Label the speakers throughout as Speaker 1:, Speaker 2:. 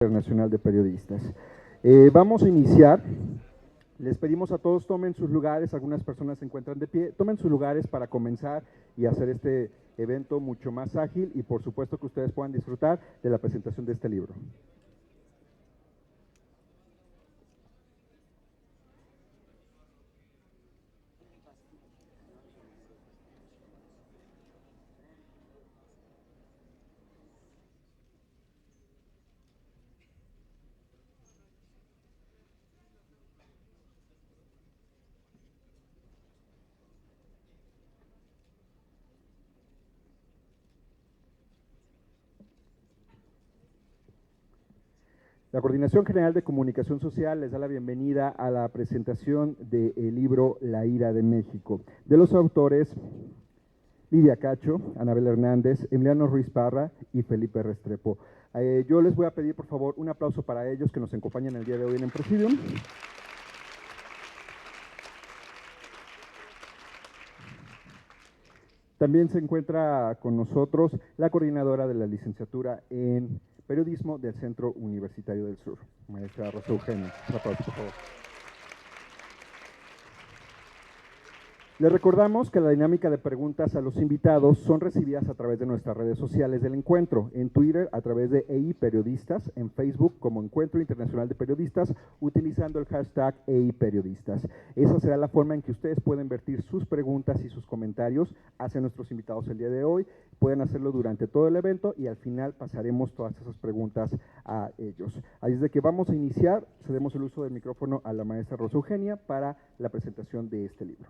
Speaker 1: Internacional de Periodistas. Vamos a iniciar. Les pedimos a todos tomen sus lugares, algunas personas se encuentran de pie, tomen sus lugares para comenzar y hacer este evento mucho más ágil y por supuesto que ustedes puedan disfrutar de la presentación de este libro. La Coordinación General de Comunicación Social les da la bienvenida a la presentación del libro La ira de México, de los autores Lidia Cacho, Anabel Hernández, Emiliano Ruiz Parra y Felipe Restrepo. Yo les voy a pedir por favor un aplauso para ellos que nos acompañan el día de hoy en el Presidium. También se encuentra con nosotros la coordinadora de la licenciatura en Periodismo del Centro Universitario del Sur, maestra Rosa Eugenia. Un aplauso, por favor. Les recordamos que la dinámica de preguntas a los invitados son recibidas a través de nuestras redes sociales del encuentro, en Twitter a través de EI Periodistas, en Facebook como Encuentro Internacional de Periodistas, utilizando el hashtag EI Periodistas. Esa será la forma en que ustedes pueden vertir sus preguntas y sus comentarios hacia nuestros invitados el día de hoy. Pueden hacerlo durante todo el evento y al final pasaremos todas esas preguntas a ellos. Así es de que vamos a iniciar, cedemos el uso del micrófono a la maestra Rosa Eugenia para la presentación de este libro.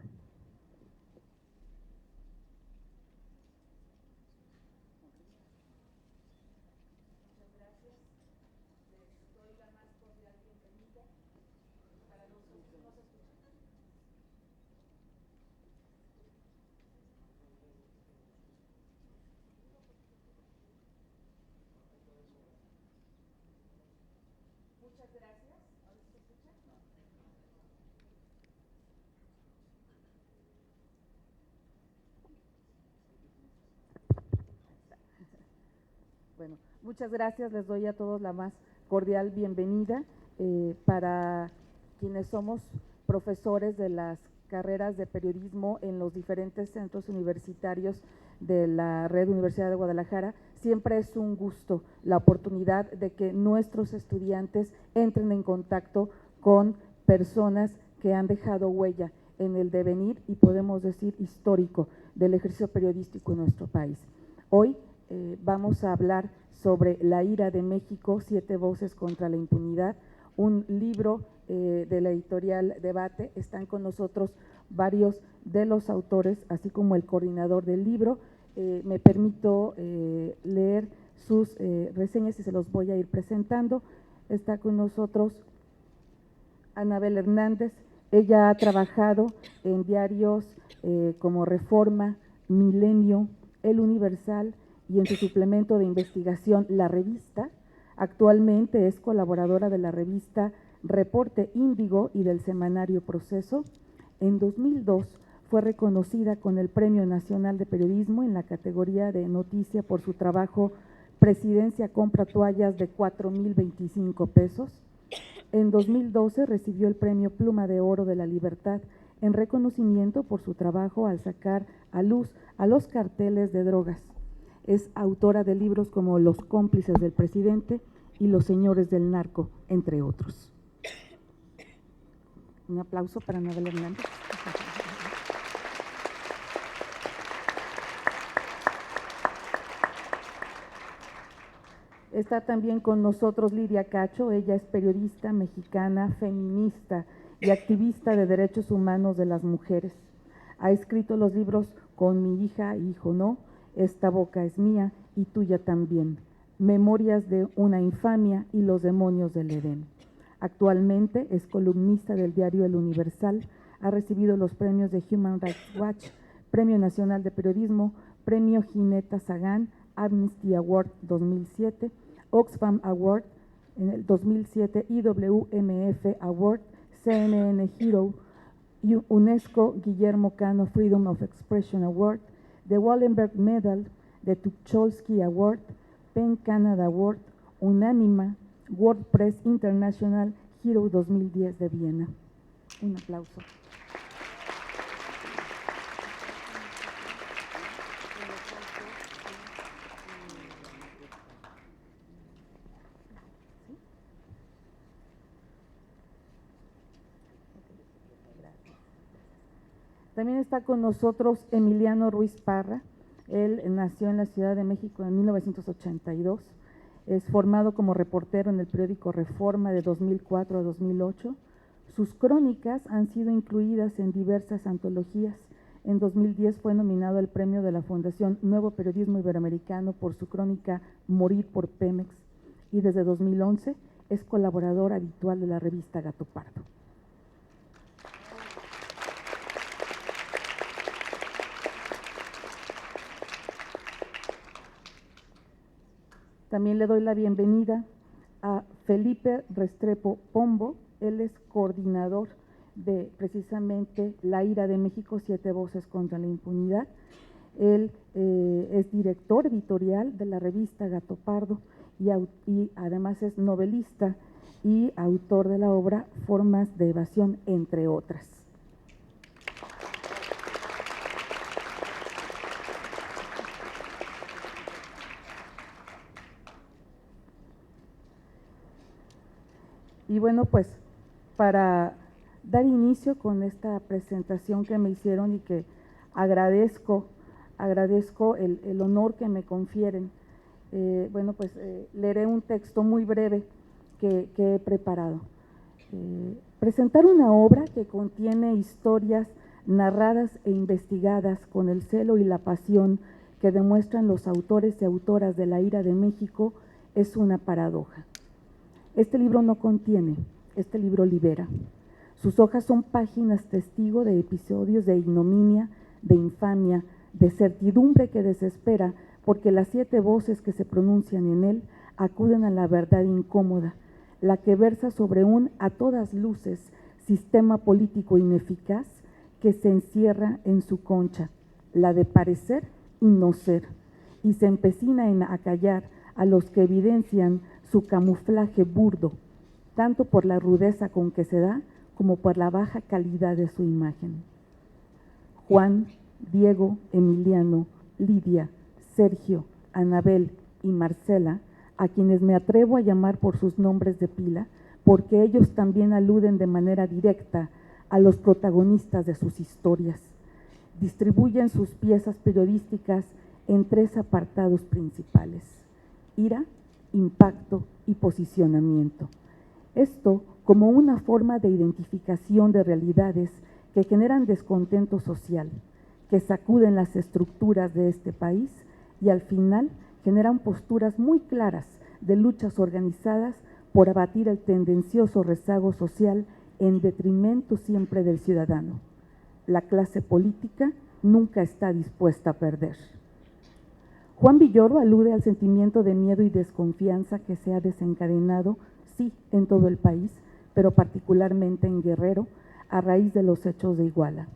Speaker 2: Bueno, muchas gracias, les doy a todos la más cordial bienvenida. Para quienes somos profesores de las carreras de periodismo en los diferentes centros universitarios de la Red Universidad de Guadalajara, siempre es un gusto la oportunidad de que nuestros estudiantes entren en contacto con personas que han dejado huella en el devenir y podemos decir histórico del ejercicio periodístico en nuestro país. Hoy vamos a hablar sobre La ira de México, 7 voces contra la impunidad, un libro de la editorial Debate. Están con nosotros varios de los autores, así como el coordinador del libro. Me permito leer sus reseñas y se los voy a ir presentando. Está con nosotros Anabel Hernández. Ella ha trabajado en diarios como Reforma, Milenio, El Universal, y en su suplemento de investigación La Revista. Actualmente es colaboradora de la revista Reporte Índigo y del semanario Proceso. En 2002 fue reconocida con el Premio Nacional de Periodismo en la categoría de noticia por su trabajo Presidencia compra toallas de 4,025 pesos. En 2012 recibió el Premio Pluma de Oro de la Libertad en reconocimiento por su trabajo al sacar a luz a los carteles de drogas. Es autora de libros como Los cómplices del presidente y Los señores del narco, entre otros. Un aplauso para Anabel Hernández. Está también con nosotros Lidia Cacho. Ella es periodista mexicana, feminista y activista de derechos humanos de las mujeres. Ha escrito los libros Con mi hija, hijo no, Esta boca es mía y tuya también, Memorias de una infamia y Los demonios del Edén. Actualmente es columnista del diario El Universal, ha recibido los premios de Human Rights Watch, Premio Nacional de Periodismo, Premio Gineta Sagán, Amnesty Award 2007, Oxfam Award en el 2007, IWMF Award, CNN Hero, UNESCO Guillermo Cano Freedom of Expression Award, The Wallenberg Medal, the Tucholsky Award, PEN Canada Award, Unánima, WordPress International Hero 2010 de Viena. Un aplauso. También está con nosotros Emiliano Ruiz Parra. Él nació en la Ciudad de México en 1982. Es formado como reportero en el periódico Reforma de 2004 a 2008. Sus crónicas han sido incluidas en diversas antologías. En 2010 fue nominado al premio de la Fundación Nuevo Periodismo Iberoamericano por su crónica Morir por Pemex, y desde 2011 es colaborador habitual de la revista Gato Pardo. También le doy la bienvenida a Felipe Restrepo Pombo. Él es coordinador de precisamente La Ira de México, 7 voces contra la impunidad. Él es director editorial de la revista Gato Pardo y además es novelista y autor de la obra Formas de Evasión, entre otras. Y bueno, pues para dar inicio con esta presentación que me hicieron y que agradezco el honor que me confieren, bueno, pues leeré un texto muy breve que he preparado. Presentar una obra que contiene historias narradas e investigadas con el celo y la pasión que demuestran los autores y autoras de La Ira de México es una paradoja. Este libro no contiene, este libro libera. Sus hojas son páginas testigo de episodios de ignominia, de infamia, de certidumbre que desespera, porque las 7 voces que se pronuncian en él acuden a la verdad incómoda, la que versa sobre un, a todas luces, sistema político ineficaz que se encierra en su concha, la de parecer y no ser, y se empecina en acallar a los que evidencian su camuflaje burdo, tanto por la rudeza con que se da como por la baja calidad de su imagen. Juan, Diego, Emiliano, Lidia, Sergio, Anabel y Marcela, a quienes me atrevo a llamar por sus nombres de pila, porque ellos también aluden de manera directa a los protagonistas de sus historias. Distribuyen sus piezas periodísticas en 3 apartados principales: ira, impacto y posicionamiento. Esto como una forma de identificación de realidades que generan descontento social, que sacuden las estructuras de este país y al final generan posturas muy claras de luchas organizadas por abatir el tendencioso rezago social en detrimento siempre del ciudadano. La clase política nunca está dispuesta a perder. Juan Villoro alude al sentimiento de miedo y desconfianza que se ha desencadenado, sí, en todo el país, pero particularmente en Guerrero, a raíz de los hechos de Iguala.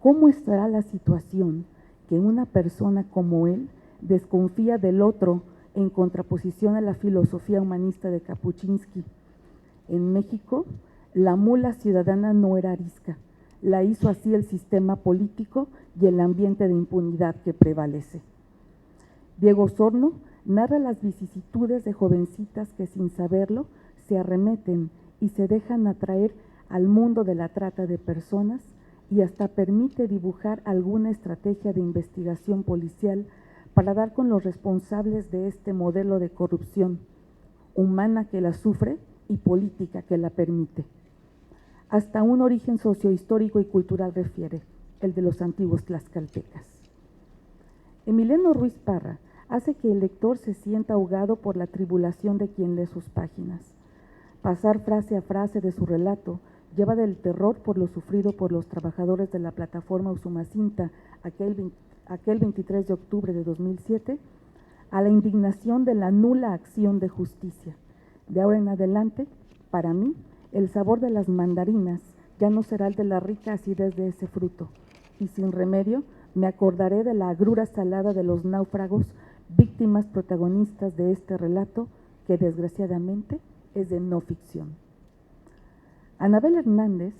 Speaker 2: ¿Cómo estará la situación que una persona como él desconfía del otro en contraposición a la filosofía humanista de Kapuczynski? En México, la mula ciudadana no era arisca, la hizo así el sistema político y el ambiente de impunidad que prevalece. Diego Osorno narra las vicisitudes de jovencitas que sin saberlo se arremeten y se dejan atraer al mundo de la trata de personas, y hasta permite dibujar alguna estrategia de investigación policial para dar con los responsables de este modelo de corrupción humana que la sufre y política que la permite. Hasta un origen sociohistórico y cultural refiere, el de los antiguos tlaxcaltecas. Emiliano Ruiz Parra hace que el lector se sienta ahogado por la tribulación de quien lee sus páginas. Pasar frase a frase de su relato lleva del terror por lo sufrido por los trabajadores de la plataforma Usumacinta aquel 23 de octubre de 2007, a la indignación de la nula acción de justicia. De ahora en adelante, para mí, el sabor de las mandarinas ya no será el de la rica acidez de ese fruto, y sin remedio me acordaré de la agrura salada de los náufragos, víctimas protagonistas de este relato que desgraciadamente es de no ficción. Anabel Hernández,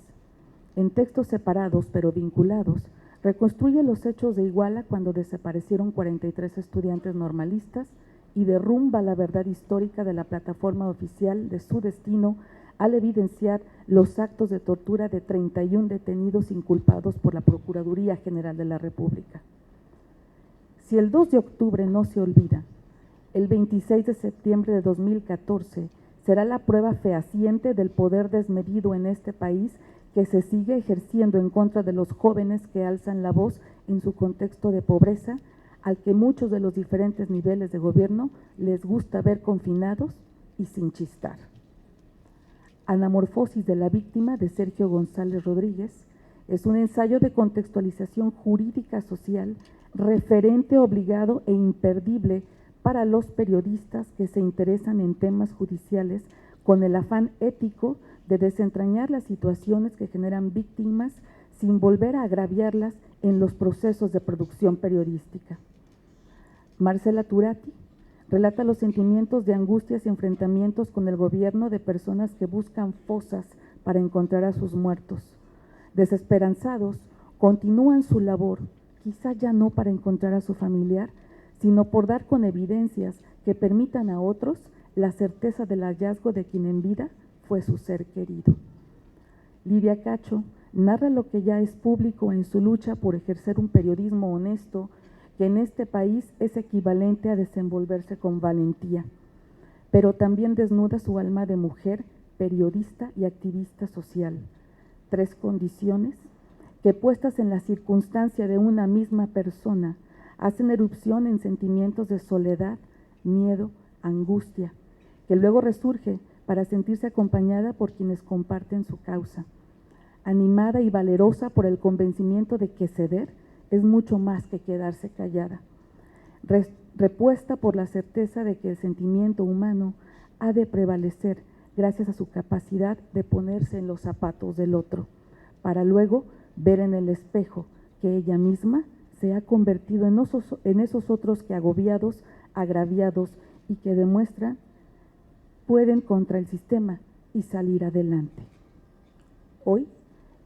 Speaker 2: en textos separados pero vinculados, reconstruye los hechos de Iguala cuando desaparecieron 43 estudiantes normalistas y derrumba la verdad histórica de la plataforma oficial de su destino al evidenciar los actos de tortura de 31 detenidos inculpados por la Procuraduría General de la República. Si el 2 de octubre no se olvida, el 26 de septiembre de 2014 será la prueba fehaciente del poder desmedido en este país que se sigue ejerciendo en contra de los jóvenes que alzan la voz en su contexto de pobreza, al que muchos de los diferentes niveles de gobierno les gusta ver confinados y sin chistar. Anamorfosis de la víctima, de Sergio González Rodríguez, es un ensayo de contextualización jurídica social, referente obligado e imperdible para los periodistas que se interesan en temas judiciales con el afán ético de desentrañar las situaciones que generan víctimas sin volver a agraviarlas en los procesos de producción periodística. Marcela Turati relata los sentimientos de angustias y enfrentamientos con el gobierno de personas que buscan fosas para encontrar a sus muertos. Desesperanzados, continúan su labor, quizá ya no para encontrar a su familiar, sino por dar con evidencias que permitan a otros la certeza del hallazgo de quien en vida fue su ser querido. Lidia Cacho narra lo que ya es público en su lucha por ejercer un periodismo honesto, que en este país es equivalente a desenvolverse con valentía, pero también desnuda su alma de mujer, periodista y activista social. 3 condiciones que, puestas en la circunstancia de una misma persona, hacen erupción en sentimientos de soledad, miedo, angustia, que luego resurge para sentirse acompañada por quienes comparten su causa, animada y valerosa por el convencimiento de que ceder es mucho más que quedarse callada, repuesta por la certeza de que el sentimiento humano ha de prevalecer gracias a su capacidad de ponerse en los zapatos del otro, para luego ver en el espejo que ella misma se ha convertido en esos otros que, agobiados, agraviados y que demuestran pueden contra el sistema y salir adelante. Hoy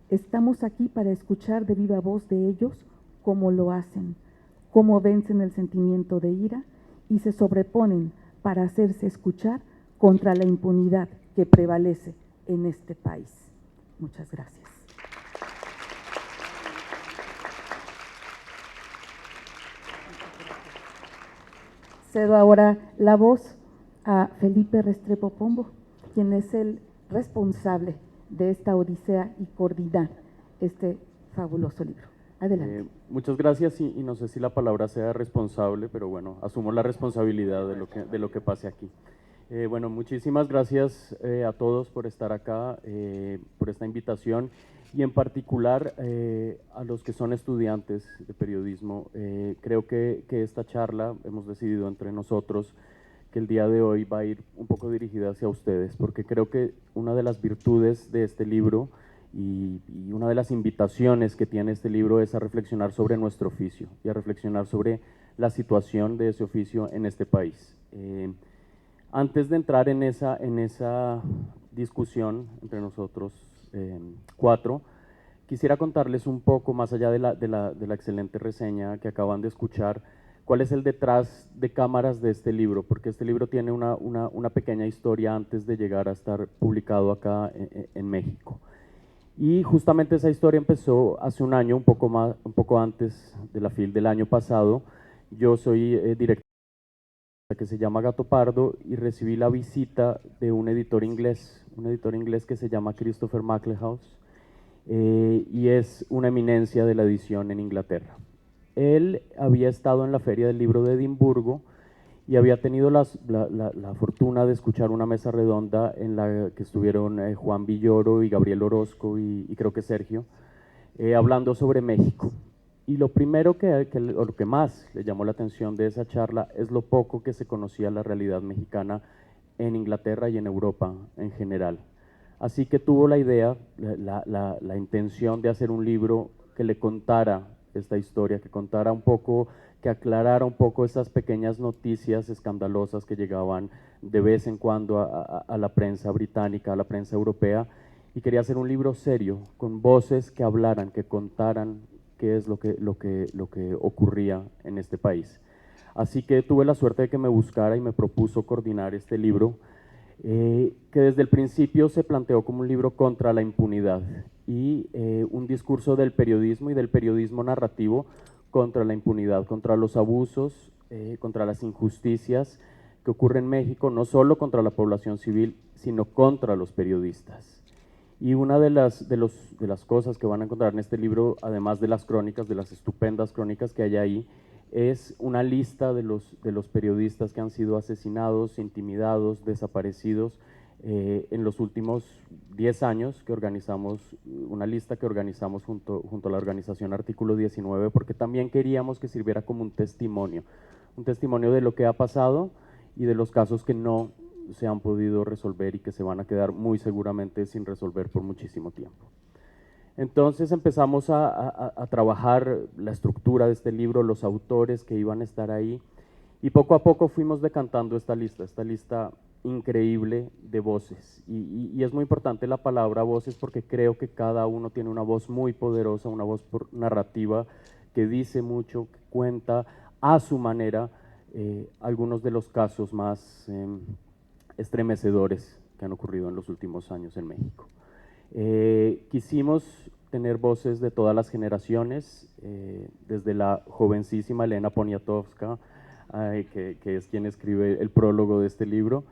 Speaker 2: estamos aquí para escuchar de viva voz de ellos cómo lo hacen, cómo vencen el sentimiento de ira y se sobreponen para hacerse escuchar contra la impunidad que prevalece en este país. Muchas gracias. Cedo ahora la voz a Felipe Restrepo Pombo, quien es el responsable de esta odisea y coordina este fabuloso libro. Adelante.
Speaker 3: Muchas gracias y no sé si la palabra sea responsable, pero bueno, asumo la responsabilidad de lo que pase aquí. Bueno, muchísimas gracias a todos por estar acá, por esta invitación y en particular a los que son estudiantes de periodismo. Creo que esta charla hemos decidido entre nosotros que el día de hoy va a ir un poco dirigida hacia ustedes, porque creo que una de las virtudes de este libro y una de las invitaciones que tiene este libro es a reflexionar sobre nuestro oficio y a reflexionar sobre la situación de ese oficio en este país. Antes de entrar en esa discusión entre nosotros 4, quisiera contarles un poco, más allá de la excelente reseña que acaban de escuchar, cuál es el detrás de cámaras de este libro, porque este libro tiene una pequeña historia antes de llegar a estar publicado acá en México. Y justamente esa historia empezó hace un año, un poco antes de la FIL del año pasado. Yo soy director que se llama Gato Pardo y recibí la visita de un editor inglés que se llama Christopher MacLehouse y es una eminencia de la edición en Inglaterra. Él había estado en la Feria del Libro de Edimburgo y había tenido la fortuna de escuchar una mesa redonda en la que estuvieron Juan Villoro y Gabriel Orozco y creo que Sergio, hablando sobre México. Y lo primero o lo que más le llamó la atención de esa charla es lo poco que se conocía la realidad mexicana en Inglaterra y en Europa en general. Así que tuvo la idea, la intención de hacer un libro que le contara esta historia, que contara un poco, que aclarara un poco esas pequeñas noticias escandalosas que llegaban de vez en cuando a la prensa británica, a la prensa europea, y quería hacer un libro serio, con voces que hablaran, que contaran qué es lo que ocurría en este país. Así que tuve la suerte de que me buscara y me propuso coordinar este libro, que desde el principio se planteó como un libro contra la impunidad y un discurso del periodismo y del periodismo narrativo contra la impunidad, contra los abusos, contra las injusticias que ocurren en México, no solo contra la población civil, sino contra los periodistas. Y una de las cosas que van a encontrar en este libro, además de las crónicas, de las estupendas crónicas que hay ahí, es una lista de los periodistas que han sido asesinados, intimidados, desaparecidos en los últimos 10 años, que organizamos, una lista que organizamos junto a la organización Artículo 19, porque también queríamos que sirviera como un testimonio de lo que ha pasado y de los casos que no se han podido resolver y que se van a quedar muy seguramente sin resolver por muchísimo tiempo. Entonces empezamos a trabajar la estructura de este libro, los autores que iban a estar ahí, y poco a poco fuimos decantando esta lista increíble de voces. Y es muy importante la palabra voces porque creo que cada uno tiene una voz muy poderosa, una voz narrativa que dice mucho, que cuenta a su manera algunos de los casos más estremecedores que han ocurrido en los últimos años en México. Quisimos tener voces de todas las generaciones, desde la jovencísima Elena Poniatowska, que es quien escribe el prólogo de este libro,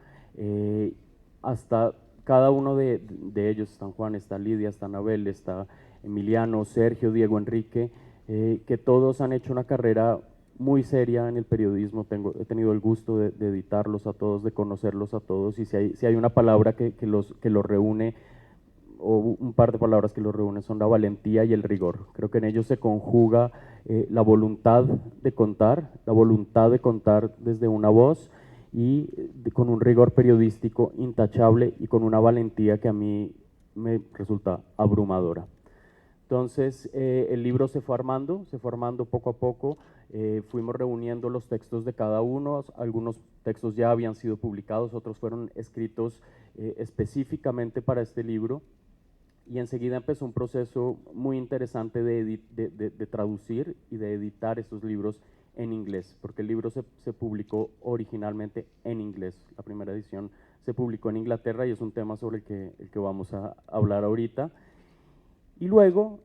Speaker 3: hasta cada uno de ellos, están Juan, está Lidia, está Anabel, está Emiliano, Sergio, Diego, Enrique, que todos han hecho una carrera muy seria en el periodismo. He tenido el gusto de editarlos a todos, de conocerlos a todos, y si hay una palabra que los reúne, o un par de palabras que los reúnen, son la valentía y el rigor. Creo que en ellos se conjuga la voluntad de contar desde una voz y con un rigor periodístico intachable y con una valentía que a mí me resulta abrumadora. Entonces, el libro se fue armando poco a poco, fuimos reuniendo los textos de cada uno, algunos textos ya habían sido publicados, otros fueron escritos específicamente para este libro, y enseguida empezó un proceso muy interesante de traducir y de editar estos libros en inglés, porque el libro se publicó originalmente en inglés. La primera edición se publicó en Inglaterra y es un tema sobre el que vamos a hablar ahorita. Y luego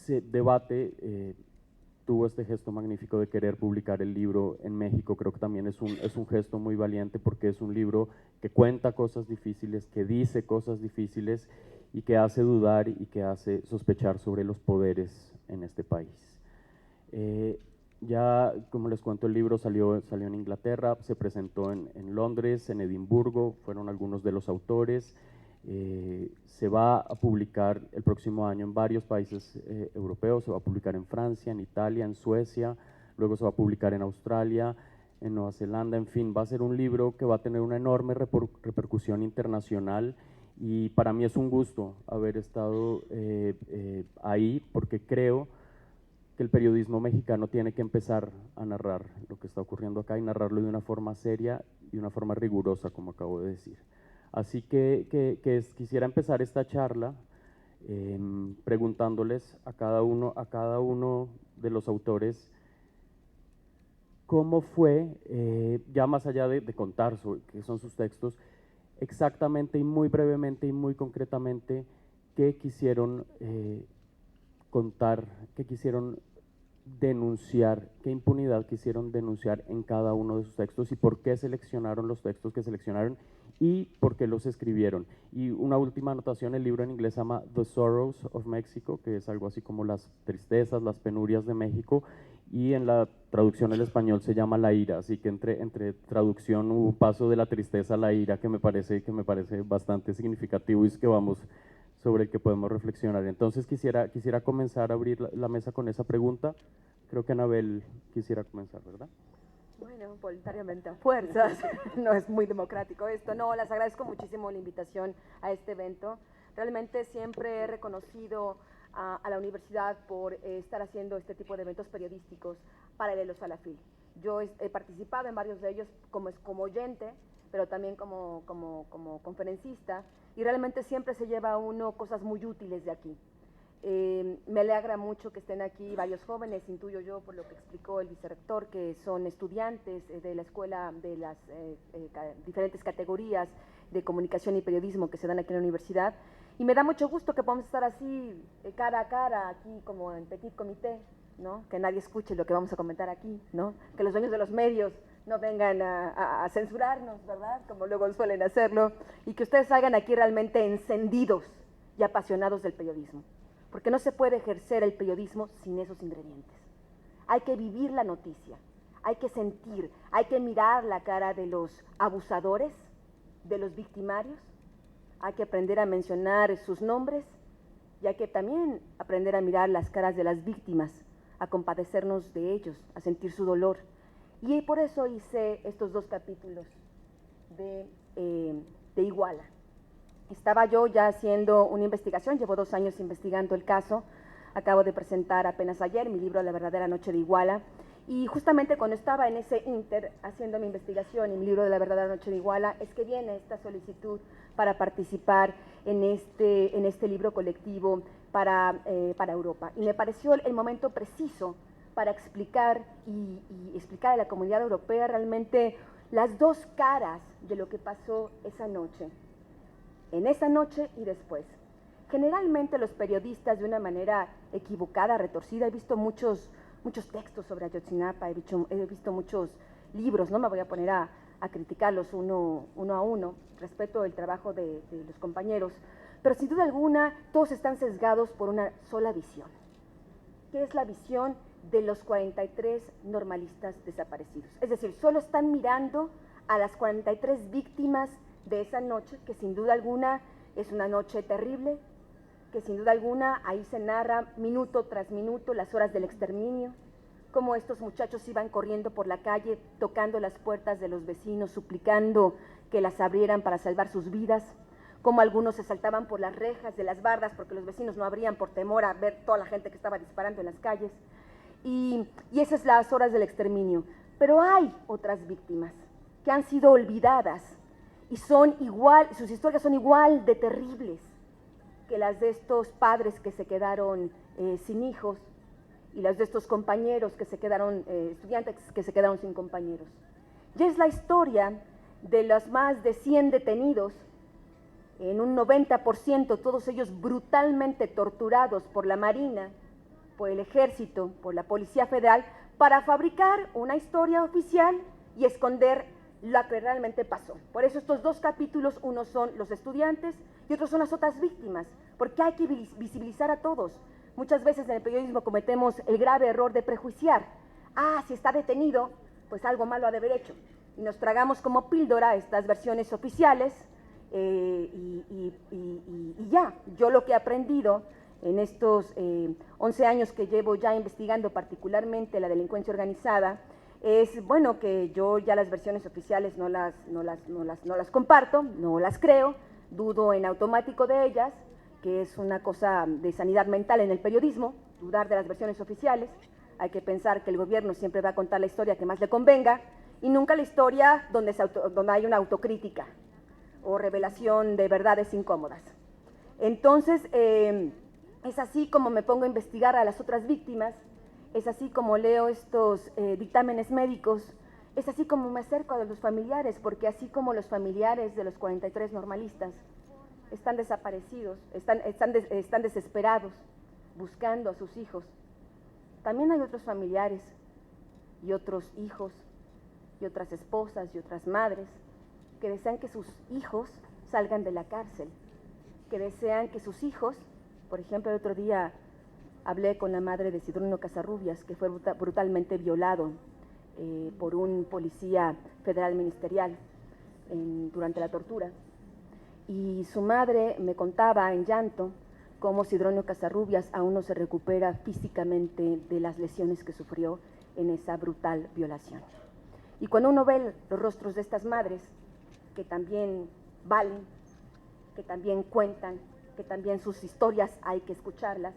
Speaker 3: Debate tuvo este gesto magnífico de querer publicar el libro en México. Creo que también es un gesto muy valiente porque es un libro que cuenta cosas difíciles, que dice cosas difíciles y que hace dudar y que hace sospechar sobre los poderes en este país. Ya, como les cuento, el libro salió en Inglaterra, se presentó en Londres, en Edimburgo, fueron algunos de los autores. Se va a publicar el próximo año en varios países europeos, se va a publicar en Francia, en Italia, en Suecia, luego se va a publicar en Australia, en Nueva Zelanda, en fin, va a ser un libro que va a tener una enorme repercusión internacional, y para mí es un gusto haber estado ahí, porque creo que el periodismo mexicano tiene que empezar a narrar lo que está ocurriendo acá y narrarlo de una forma seria y de una forma rigurosa, como acabo de decir. Así que quisiera empezar esta charla preguntándoles a cada uno de los autores cómo fue, ya más allá de contar sobre qué son sus textos, exactamente y muy brevemente y muy concretamente qué quisieron contar, qué quisieron denunciar, qué impunidad quisieron denunciar en cada uno de sus textos y por qué seleccionaron los textos que seleccionaron y por qué los escribieron. Y una última anotación: el libro en inglés se llama The Sorrows of Mexico, que es algo así como las tristezas, las penurias de México, y en la traducción al español se llama La ira, así que entre traducción hubo un paso de la tristeza a la ira que me parece bastante significativo y es que vamos sobre el que podemos reflexionar. Entonces quisiera comenzar a abrir la mesa con esa pregunta. Creo que Anabel quisiera comenzar, ¿verdad?
Speaker 4: Bueno, voluntariamente a fuerzas, no es muy democrático esto. No, les agradezco muchísimo la invitación a este evento. Realmente siempre he reconocido a la universidad por estar haciendo este tipo de eventos periodísticos paralelos a la FIL. Yo he participado en varios de ellos como oyente, pero también como conferencista, y realmente siempre se lleva a uno cosas muy útiles de aquí. Me alegra mucho que estén aquí varios jóvenes, intuyo yo por lo que explicó el vicerrector, que son estudiantes de la escuela de las diferentes categorías de comunicación y periodismo que se dan aquí en la universidad, y me da mucho gusto que podamos estar así cara a cara, aquí como en petit comité, ¿no? Que nadie escuche lo que vamos a comentar aquí, ¿no? Que los dueños de los medios no vengan a censurarnos, ¿verdad? Como luego suelen hacerlo, y que ustedes salgan aquí realmente encendidos y apasionados del periodismo, porque no se puede ejercer el periodismo sin esos ingredientes. Hay que vivir la noticia, hay que sentir, hay que mirar la cara de los abusadores, de los victimarios, hay que aprender a mencionar sus nombres y hay que también aprender a mirar las caras de las víctimas, a compadecernos de ellos, a sentir su dolor. Y por eso hice estos 2 capítulos de Iguala. Estaba yo ya haciendo una investigación, llevo 2 años investigando el caso, acabo de presentar apenas ayer mi libro La verdadera noche de Iguala, y justamente cuando estaba en ese ínter haciendo mi investigación y mi libro de La verdadera noche de Iguala, es que viene esta solicitud para participar en este libro colectivo para Europa. Y me pareció el momento preciso para explicar y explicar a la comunidad europea realmente las 2 caras de lo que pasó esa noche, en esa noche y después. Generalmente los periodistas, de una manera equivocada, retorcida, he visto muchos textos sobre Ayotzinapa, he visto muchos libros, no me voy a poner a criticarlos uno a uno, respeto el trabajo de los compañeros, pero sin duda alguna todos están sesgados por una sola visión, que es la visión de los 43 normalistas desaparecidos. Es decir, solo están mirando a las 43 víctimas de esa noche, que sin duda alguna es una noche terrible, que sin duda alguna ahí se narra minuto tras minuto las horas del exterminio, cómo estos muchachos iban corriendo por la calle, tocando las puertas de los vecinos, suplicando que las abrieran para salvar sus vidas, cómo algunos se saltaban por las rejas de las bardas porque los vecinos no abrían por temor a ver toda la gente que estaba disparando en las calles. Y esas son las horas del exterminio. Pero hay otras víctimas que han sido olvidadas y sus historias son igual de terribles que las de estos padres que se quedaron sin hijos y las de estos compañeros que se quedaron, estudiantes que se quedaron sin compañeros. Y es la historia de los más de 100 detenidos, en un 90%, todos ellos brutalmente torturados por la Marina, por el Ejército, por la Policía Federal, para fabricar una historia oficial y esconder lo que realmente pasó. Por eso estos 2 capítulos, unos son los estudiantes y otros son las otras víctimas, porque hay que visibilizar a todos. Muchas veces en el periodismo cometemos el grave error de prejuiciar. Si está detenido, pues algo malo ha de haber hecho. Y nos tragamos como píldora estas versiones oficiales y ya. Yo lo que he aprendido en estos 11 años que llevo ya investigando particularmente la delincuencia organizada, es bueno que yo ya las versiones oficiales no las comparto, no las creo, dudo en automático de ellas, que es una cosa de sanidad mental en el periodismo, dudar de las versiones oficiales. Hay que pensar que el gobierno siempre va a contar la historia que más le convenga y nunca la historia donde hay una autocrítica o revelación de verdades incómodas. Entonces, es así como me pongo a investigar a las otras víctimas, es así como leo estos dictámenes médicos, es así como me acerco a los familiares, porque así como los familiares de los 43 normalistas están desaparecidos, están desesperados, buscando a sus hijos, también hay otros familiares y otros hijos y otras esposas y otras madres que desean que sus hijos salgan de la cárcel, que desean que sus hijos, por ejemplo, el otro día hablé con la madre de Sidronio Casarrubias, que fue brutalmente violado por un policía federal ministerial durante la tortura. Y su madre me contaba en llanto cómo Sidronio Casarrubias aún no se recupera físicamente de las lesiones que sufrió en esa brutal violación. Y cuando uno ve los rostros de estas madres, que también valen, que también cuentan, que también sus historias hay que escucharlas,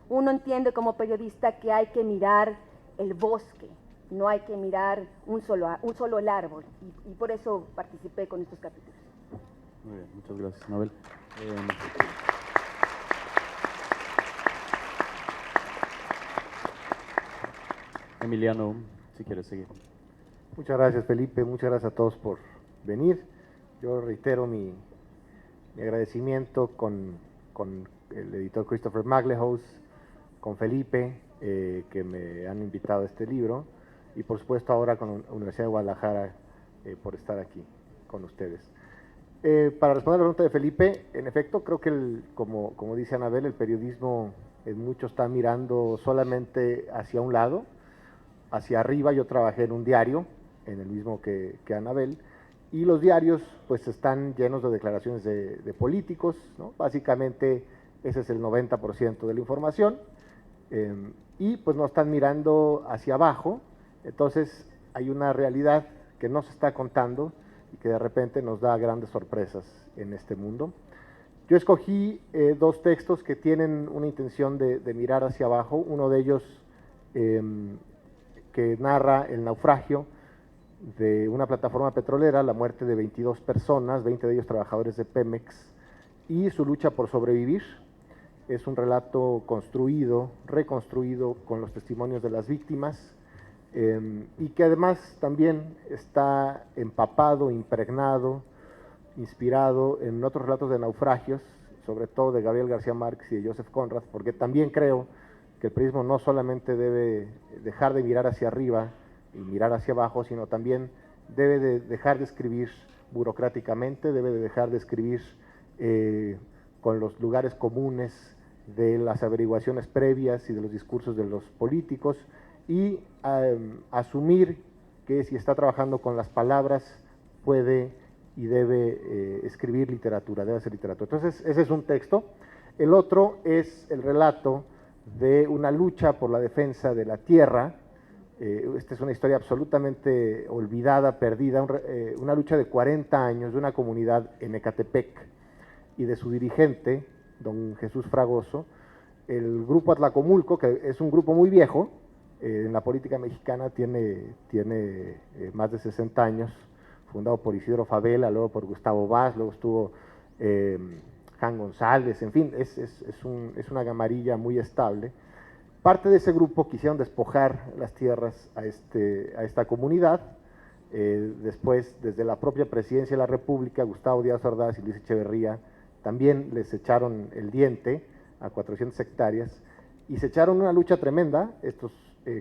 Speaker 4: Uno entiende como periodista que hay que mirar el bosque, no hay que mirar un solo el árbol, y por eso participé con estos capítulos.
Speaker 3: Muy bien, muchas gracias, Anabel. Emiliano, si quieres seguir.
Speaker 5: Muchas gracias, Felipe, muchas gracias a todos por venir. Yo reitero mi agradecimiento con el editor Christopher Maglehose, con Felipe, que me han invitado a este libro, y por supuesto ahora con la Universidad de Guadalajara por estar aquí con ustedes. Para responder a la pregunta de Felipe, en efecto, creo que, como dice Anabel, el periodismo en mucho está mirando solamente hacia un lado, hacia arriba. Yo trabajé en un diario, en el mismo que Anabel, y los diarios pues están llenos de declaraciones de políticos, ¿no? Básicamente ese es el 90% de la información, y pues no están mirando hacia abajo. Entonces hay una realidad que no se está contando y que de repente nos da grandes sorpresas en este mundo. Yo escogí dos textos que tienen una intención de mirar hacia abajo. Uno de ellos que narra el naufragio de una plataforma petrolera, la muerte de 22 personas, 20 de ellos trabajadores de Pemex, y su lucha por sobrevivir. Es un relato construido, reconstruido con los testimonios de las víctimas, y que además también está empapado, impregnado, inspirado en otros relatos de naufragios, sobre todo de Gabriel García Márquez y de Joseph Conrad, porque también creo que el periodismo no solamente debe dejar de mirar hacia arriba y mirar hacia abajo, sino también debe de dejar de escribir burocráticamente, debe de dejar de escribir con los lugares comunes de las averiguaciones previas y de los discursos de los políticos, y asumir que si está trabajando con las palabras puede y debe escribir literatura, debe hacer literatura. Entonces ese es un texto. El otro es el relato de una lucha por la defensa de la tierra. Esta es una historia absolutamente olvidada, perdida, una lucha de 40 años de una comunidad en Ecatepec y de su dirigente, don Jesús Fragoso. El grupo Atlacomulco, que es un grupo muy viejo en la política mexicana, tiene más de 60 años, fundado por Isidro Fabela, luego por Gustavo Vaz, luego estuvo Jan González, en fin, es una gamarilla muy estable. Parte de ese grupo quisieron despojar las tierras a esta comunidad. Después, desde la propia presidencia de la República, Gustavo Díaz Ordaz y Luis Echeverría también les echaron el diente a 400 hectáreas, y se echaron una lucha tremenda, estos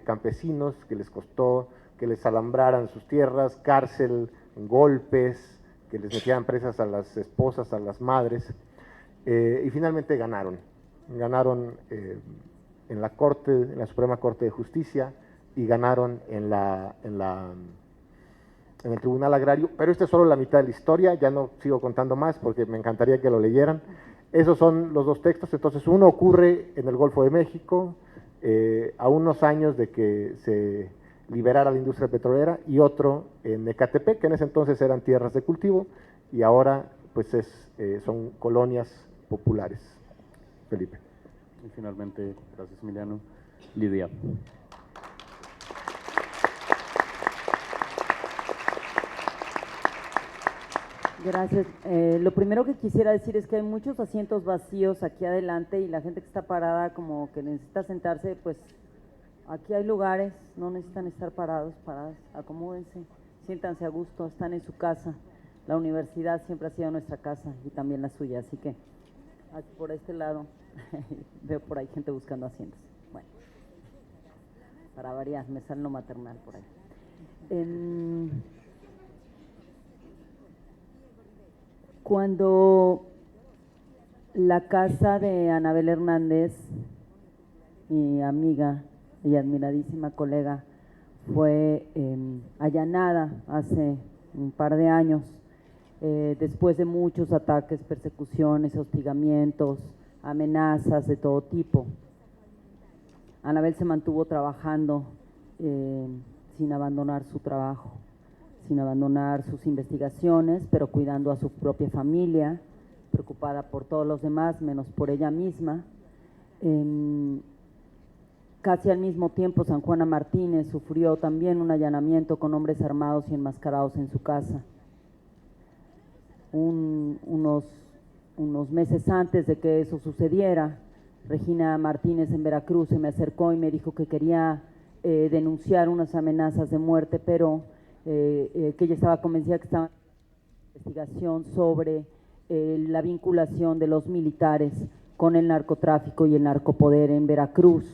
Speaker 5: campesinos, que les costó que les alambraran sus tierras, cárcel, golpes, que les metieran presas a las esposas, a las madres, y finalmente ganaron en la Corte, en la Suprema Corte de Justicia, y ganaron en el Tribunal Agrario. Pero esta es solo la mitad de la historia, ya no sigo contando más porque me encantaría que lo leyeran. Esos son los dos textos. Entonces uno ocurre en el Golfo de México, a unos años de que se liberara la industria petrolera, y otro en Ecatepec, que en ese entonces eran tierras de cultivo y ahora pues son colonias populares. Felipe.
Speaker 3: Y finalmente, gracias Emiliano, Lidia.
Speaker 6: Gracias. Lo primero que quisiera decir es que hay muchos asientos vacíos aquí adelante, y la gente que está parada como que necesita sentarse, pues aquí hay lugares, no necesitan estar paradas, acomódense, siéntanse a gusto, están en su casa. La universidad siempre ha sido nuestra casa y también la suya, así que aquí por este lado veo por ahí gente buscando asientos. Bueno, para variar, me sale lo maternal por ahí. Cuando la casa de Anabel Hernández, mi amiga y admiradísima colega, fue allanada hace un par de años, después de muchos ataques, persecuciones, hostigamientos, amenazas de todo tipo, Anabel se mantuvo trabajando sin abandonar su trabajo, sin abandonar sus investigaciones, pero cuidando a su propia familia, preocupada por todos los demás, menos por ella misma. casi al mismo tiempo, San Juana Martínez sufrió también un allanamiento con hombres armados y enmascarados en su casa. Unos meses antes de que eso sucediera, Regina Martínez en Veracruz se me acercó y me dijo que quería denunciar unas amenazas de muerte, pero que ella estaba convencida que estaba en investigación sobre la vinculación de los militares con el narcotráfico y el narcopoder en Veracruz,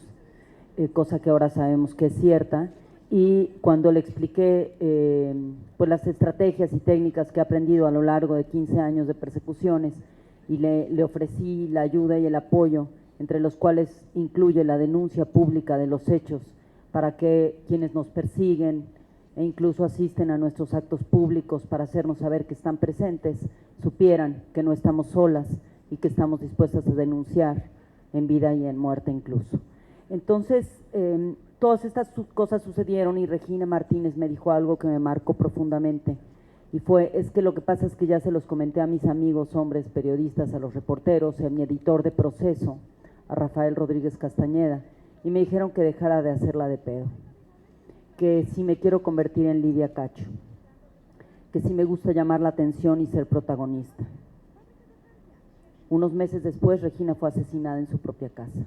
Speaker 6: cosa que ahora sabemos que es cierta. Y cuando le expliqué pues las estrategias y técnicas que he aprendido a lo largo de 15 años de persecuciones y le ofrecí la ayuda y el apoyo, entre los cuales incluye la denuncia pública de los hechos para que quienes nos persiguen e incluso asisten a nuestros actos públicos para hacernos saber que están presentes, supieran que no estamos solas y que estamos dispuestas a denunciar en vida y en muerte incluso. Entonces, todas estas cosas sucedieron y Regina Martínez me dijo algo que me marcó profundamente, y es que lo que pasa es que ya se los comenté a mis amigos hombres periodistas, a los reporteros y a mi editor de Proceso, a Rafael Rodríguez Castañeda, y me dijeron que dejara de hacerla de pedo, que si me quiero convertir en Lidia Cacho, que si me gusta llamar la atención y ser protagonista. Unos meses después, Regina fue asesinada en su propia casa.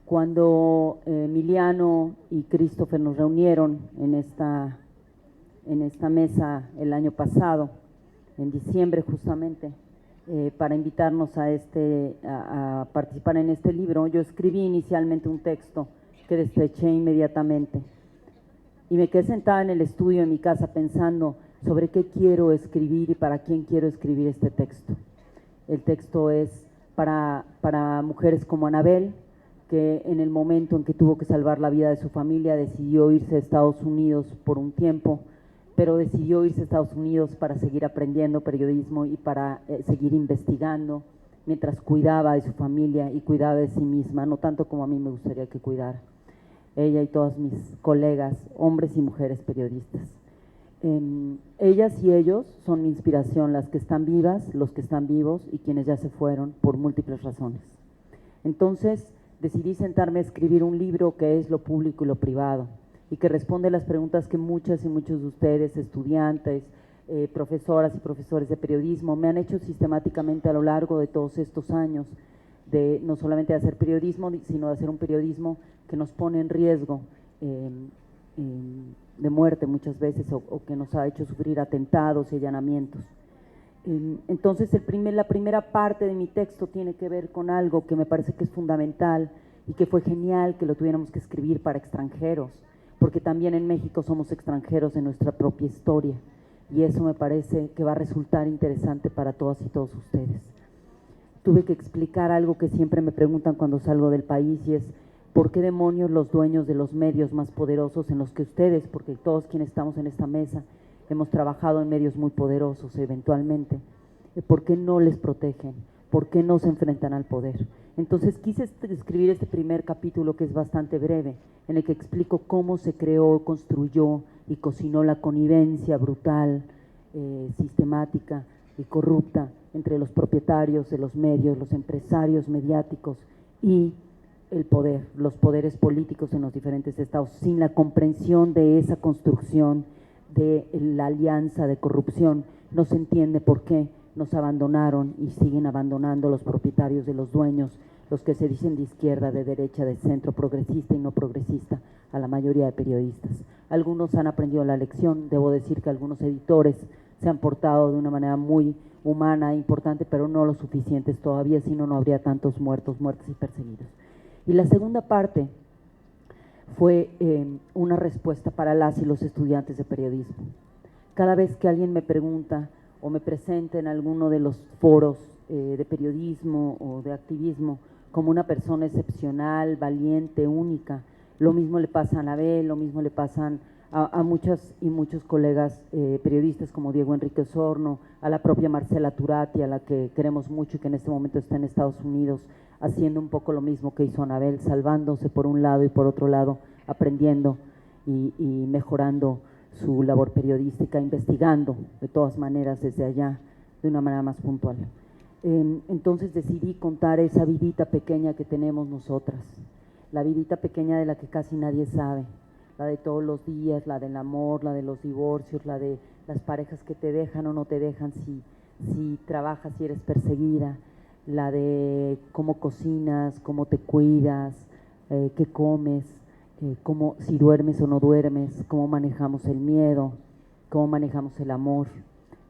Speaker 6: Cuando Emiliano y Christopher nos reunieron en esta mesa el año pasado, en diciembre justamente, para invitarnos a participar en este libro, yo escribí inicialmente un texto que despeché inmediatamente. Y me quedé sentada en el estudio de mi casa pensando sobre qué quiero escribir y para quién quiero escribir este texto. El texto es para mujeres como Anabel, que en el momento en que tuvo que salvar la vida de su familia decidió irse a Estados Unidos por un tiempo, pero decidió irse a Estados Unidos para seguir aprendiendo periodismo y para seguir investigando, mientras cuidaba de su familia y cuidaba de sí misma, no tanto como a mí me gustaría que cuidara. Ella y todas mis colegas, hombres y mujeres periodistas. Ellas y ellos son mi inspiración, las que están vivas, los que están vivos y quienes ya se fueron por múltiples razones. Entonces decidí sentarme a escribir un libro que es lo público y lo privado y que responde a las preguntas que muchas y muchos de ustedes, estudiantes, profesoras y profesores de periodismo, me han hecho sistemáticamente a lo largo de todos estos años, de no solamente de hacer periodismo, sino de hacer un periodismo que nos pone en riesgo de muerte muchas veces o que nos ha hecho sufrir atentados y allanamientos. Entonces la primera parte de mi texto tiene que ver con algo que me parece que es fundamental y que fue genial que lo tuviéramos que escribir para extranjeros, porque también en México somos extranjeros en nuestra propia historia, y eso me parece que va a resultar interesante para todas y todos ustedes. Tuve que explicar algo que siempre me preguntan cuando salgo del país, y es ¿por qué demonios los dueños de los medios más poderosos en los que ustedes, porque todos quienes estamos en esta mesa hemos trabajado en medios muy poderosos eventualmente, ¿por qué no les protegen? ¿Por qué no se enfrentan al poder? Entonces quise escribir este primer capítulo, que es bastante breve, en el que explico cómo se creó, construyó y cocinó la connivencia brutal, sistemática y corrupta entre los propietarios de los medios, los empresarios mediáticos y el poder, los poderes políticos en los diferentes estados. Sin la comprensión de esa construcción de la alianza de corrupción, no se entiende por qué nos abandonaron y siguen abandonando los propietarios de los dueños, los que se dicen de izquierda, de derecha, de centro, progresista y no progresista, a la mayoría de periodistas. Algunos han aprendido la lección, debo decir que algunos editores se han portado de una manera muy humana e importante, pero no lo suficientes todavía, si no, no habría tantos muertos, muertes y perseguidos. Y la segunda parte fue una respuesta para las y los estudiantes de periodismo. Cada vez que alguien me pregunta o me presenta en alguno de los foros de periodismo o de activismo como una persona excepcional, valiente, única, lo mismo le pasa a Anabel, lo mismo le pasan a muchas y muchos colegas periodistas como Diego Enrique Osorno, a la propia Marcela Turati, a la que queremos mucho y que en este momento está en Estados Unidos, haciendo un poco lo mismo que hizo Anabel, salvándose por un lado y por otro lado, aprendiendo y mejorando su labor periodística, investigando de todas maneras desde allá, de una manera más puntual. Entonces decidí contar esa vidita pequeña que tenemos nosotras, la vidita pequeña de la que casi nadie sabe, la de todos los días, la del amor, la de los divorcios, la de las parejas que te dejan o no te dejan si trabajas y eres perseguida, la de cómo cocinas, cómo te cuidas, qué comes, si duermes o no duermes, cómo manejamos el miedo, cómo manejamos el amor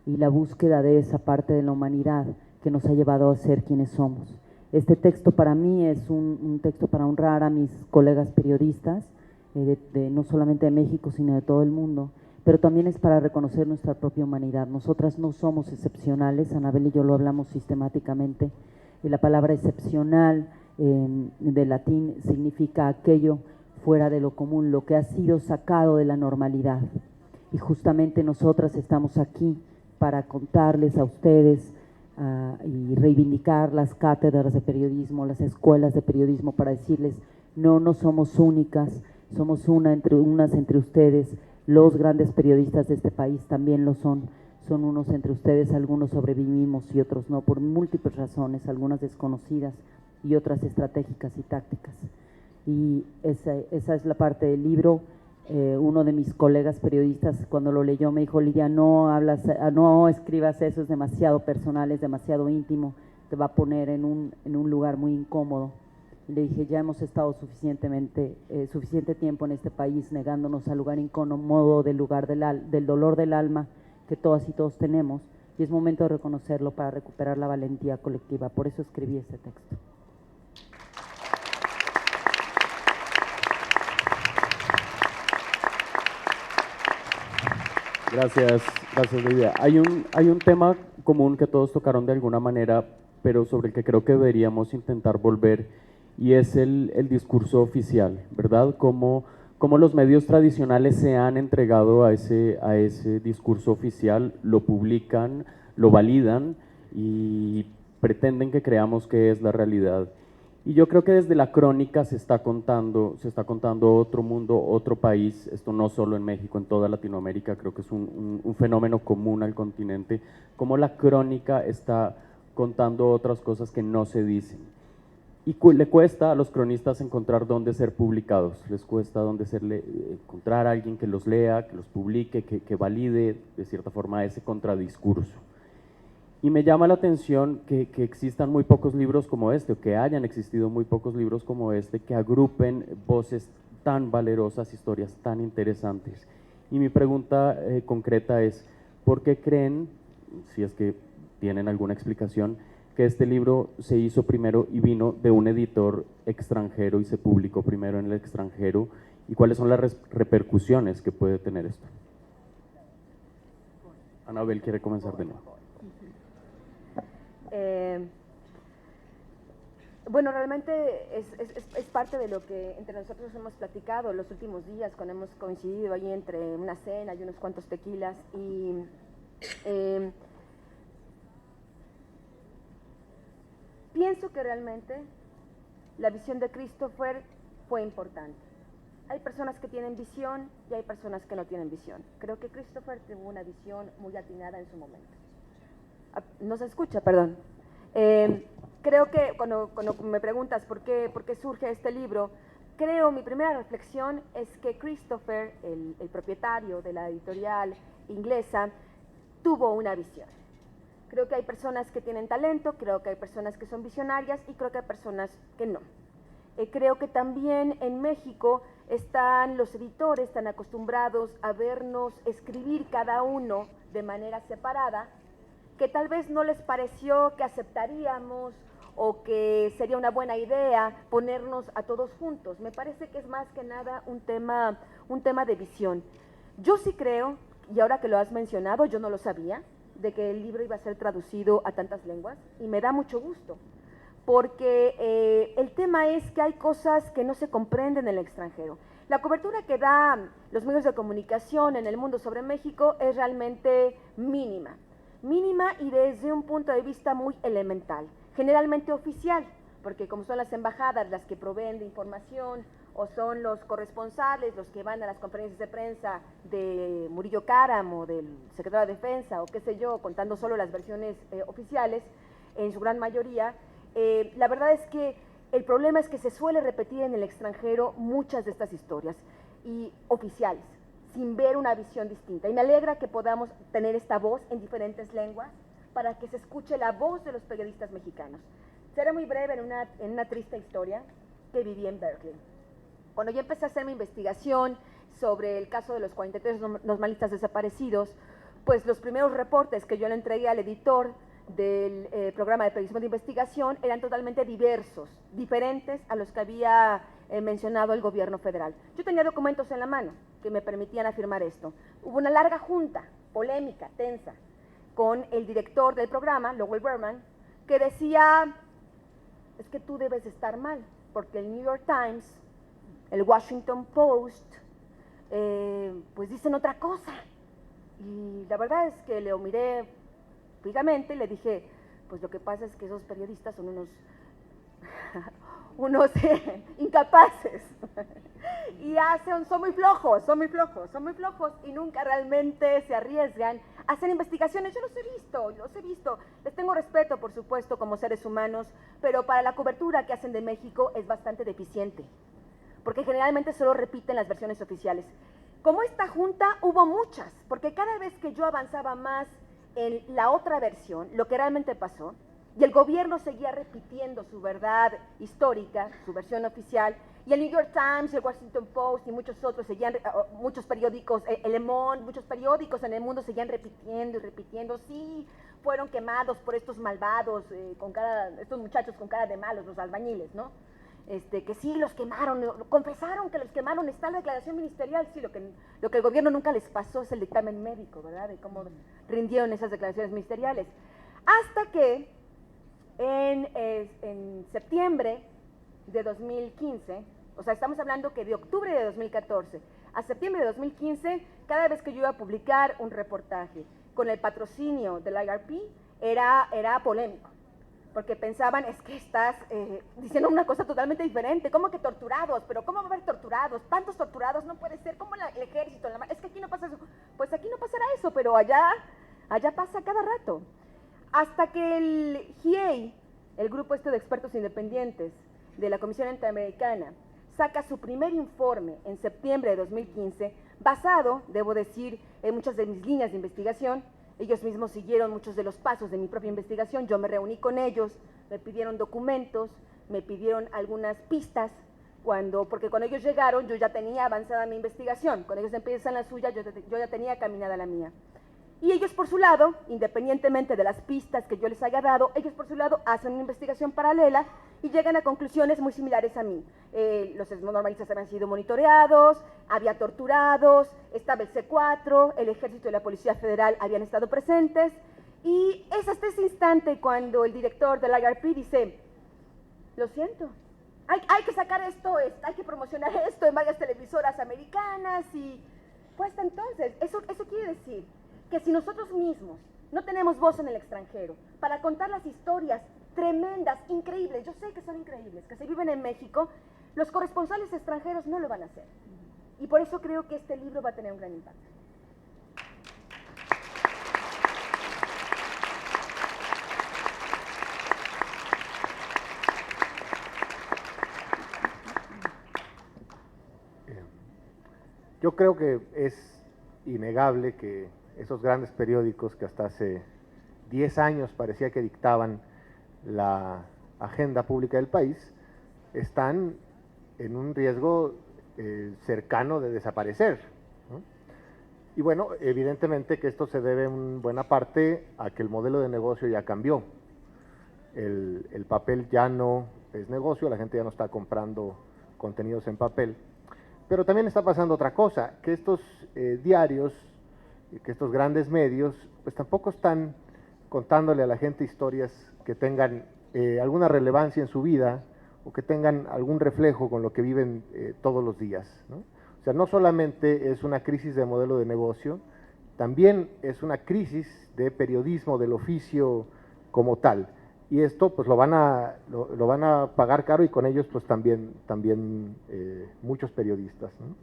Speaker 6: y la búsqueda de esa parte de la humanidad que nos ha llevado a ser quienes somos. Este texto para mí es un texto para honrar a mis colegas periodistas, no solamente de México, sino de todo el mundo, pero también es para reconocer nuestra propia humanidad. Nosotras no somos excepcionales, Anabel y yo lo hablamos sistemáticamente, y la palabra excepcional de latín significa aquello fuera de lo común, lo que ha sido sacado de la normalidad. Y justamente nosotras estamos aquí para contarles a ustedes y reivindicar las cátedras de periodismo, las escuelas de periodismo, para decirles, no somos únicas, somos unas entre ustedes. Los grandes periodistas de este país también lo son unos entre ustedes, algunos sobrevivimos y otros no, por múltiples razones, algunas desconocidas y otras estratégicas y tácticas. Y esa es la parte del libro. Uno de mis colegas periodistas cuando lo leyó me dijo, Lidia, no escribas eso, es demasiado personal, es demasiado íntimo, te va a poner en un lugar muy incómodo. Y le dije, ya hemos estado suficiente tiempo en este país negándonos al lugar incómodo del dolor del alma que todas y todos tenemos, y es momento de reconocerlo para recuperar la valentía colectiva. Por eso escribí este texto.
Speaker 3: Gracias, Lidia. Hay un tema común que todos tocaron de alguna manera, pero sobre el que creo que deberíamos intentar volver, y es el discurso oficial, ¿verdad? Cómo los medios tradicionales se han entregado a ese discurso oficial, lo publican, lo validan y pretenden que creamos que es la realidad. Y yo creo que desde la crónica se está contando otro mundo, otro país, esto no solo en México, en toda Latinoamérica, creo que es un fenómeno común al continente, cómo la crónica está contando otras cosas que no se dicen. Y le cuesta a los cronistas encontrar dónde ser publicados, les cuesta encontrar a alguien que los lea, que los publique, que valide de cierta forma ese contradiscurso. Y me llama la atención que existan muy pocos libros como este, o que hayan existido muy pocos libros como este, que agrupen voces tan valerosas, historias tan interesantes. Y mi pregunta concreta es, ¿por qué creen, si es que tienen alguna explicación, que este libro se hizo primero y vino de un editor extranjero y se publicó primero en el extranjero? ¿Y cuáles son las repercusiones que puede tener esto? Anabel quiere comenzar de nuevo.
Speaker 4: Bueno, realmente es parte de lo que entre nosotros hemos platicado los últimos días, cuando hemos coincidido ahí entre una cena y unos cuantos tequilas, y pienso que realmente la visión de Christopher fue importante. Hay personas que tienen visión y hay personas que no tienen visión. Creo que Christopher tuvo una visión muy atinada en su momento. No se escucha, perdón. Creo que cuando me preguntas por qué surge este libro, mi primera reflexión es que Christopher, el propietario de la editorial inglesa, tuvo una visión. Creo que hay personas que tienen talento, creo que hay personas que son visionarias y creo que hay personas que no. Creo que también en México los editores están acostumbrados a vernos escribir cada uno de manera separada, que tal vez no les pareció que aceptaríamos o que sería una buena idea ponernos a todos juntos. Me parece que es más que nada un tema de visión. Yo sí creo, y ahora que lo has mencionado, yo no lo sabía, de que el libro iba a ser traducido a tantas lenguas, y me da mucho gusto, porque el tema es que hay cosas que no se comprenden en el extranjero. La cobertura que dan los medios de comunicación en el mundo sobre México es realmente mínima y desde un punto de vista muy elemental, generalmente oficial, porque como son las embajadas las que proveen de información, o son los corresponsales los que van a las conferencias de prensa de Murillo Karam o del secretario de Defensa o qué sé yo, contando solo las versiones oficiales, en su gran mayoría, la verdad es que El problema es que se suele repetir en el extranjero muchas de estas historias y oficiales, sin ver una visión distinta. Y me alegra que podamos tener esta voz en diferentes lenguas para que se escuche la voz de los periodistas mexicanos. Seré muy breve en una triste historia que viví en Berkeley. Cuando yo empecé a hacer mi investigación sobre el caso de los 43 normalistas desaparecidos, pues los primeros reportes que yo le entregué al editor del programa de periodismo de investigación eran totalmente diversos, diferentes a los que había mencionado el gobierno federal. Yo tenía documentos en la mano que me permitían afirmar esto. Hubo una larga junta, polémica, tensa, con el director del programa, Lowell Berman, que decía, es que tú debes estar mal, porque el New York Times, el Washington Post, pues dicen otra cosa. Y la verdad es que le miré fijamente y le dije, pues lo que pasa es que esos periodistas son unos incapaces y son muy flojos y nunca realmente se arriesgan a hacer investigaciones. Yo los he visto, les tengo respeto, por supuesto, como seres humanos, pero para la cobertura que hacen de México es bastante deficiente, porque generalmente solo repiten las versiones oficiales. Como esta junta hubo muchas, porque cada vez que yo avanzaba más en la otra versión, lo que realmente pasó, y el gobierno seguía repitiendo su verdad histórica, su versión oficial, y el New York Times, el Washington Post y muchos otros muchos periódicos, el Le Monde, muchos periódicos en el mundo seguían repitiendo y repitiendo, sí, fueron quemados por estos malvados, estos muchachos con cara de malos, los albañiles, ¿no? Que sí, los quemaron, confesaron que los quemaron, está la declaración ministerial, sí, lo que el gobierno nunca les pasó es el dictamen médico, ¿verdad?, de cómo rindieron esas declaraciones ministeriales. Hasta que en septiembre de 2015, o sea, estamos hablando que de octubre de 2014 a septiembre de 2015, cada vez que yo iba a publicar un reportaje con el patrocinio del IRP, era polémico, porque pensaban, es que estás diciendo una cosa totalmente diferente, ¿cómo que torturados? ¿Pero cómo va a haber torturados? ¿Tantos torturados? No puede ser, ¿cómo el ejército? Es que aquí no pasa eso. Pues aquí no pasará eso, pero allá pasa cada rato. Hasta que el GIEI, el grupo de expertos independientes de la Comisión Interamericana, saca su primer informe en septiembre de 2015, basado, debo decir, en muchas de mis líneas de investigación. Ellos mismos siguieron muchos de los pasos de mi propia investigación, yo me reuní con ellos, me pidieron documentos, me pidieron algunas pistas, porque cuando ellos llegaron yo ya tenía avanzada mi investigación, cuando ellos empiezan la suya yo ya tenía caminada la mía. Y ellos por su lado, independientemente de las pistas que yo les haya dado, ellos por su lado hacen una investigación paralela y llegan a conclusiones muy similares a mí. Los normalistas habían sido monitoreados, había torturados, estaba el C4, el ejército y la Policía Federal habían estado presentes, y es hasta ese instante cuando el director del IRP dice, lo siento, hay que sacar esto, hay que promocionar esto en varias televisoras americanas, y pues entonces, eso quiere decir que si nosotros mismos no tenemos voz en el extranjero para contar las historias tremendas, increíbles, yo sé que son increíbles, que se viven en México, los corresponsales extranjeros no lo van a hacer. Y por eso creo que este libro va a tener un gran impacto.
Speaker 5: Yo creo que es innegable que esos grandes periódicos que hasta hace 10 años parecía que dictaban la agenda pública del país, están en un riesgo cercano de desaparecer, ¿no? Y bueno, evidentemente que esto se debe en buena parte a que el modelo de negocio ya cambió. El papel ya no es negocio, la gente ya no está comprando contenidos en papel. Pero también está pasando otra cosa, que estos diarios, que estos grandes medios, pues tampoco están contándole a la gente historias que tengan alguna relevancia en su vida o que tengan algún reflejo con lo que viven todos los días, ¿no? O sea, no solamente es una crisis de modelo de negocio, también es una crisis de periodismo, del oficio como tal. Y esto pues lo van a pagar caro, y con ellos pues también muchos periodistas, ¿no?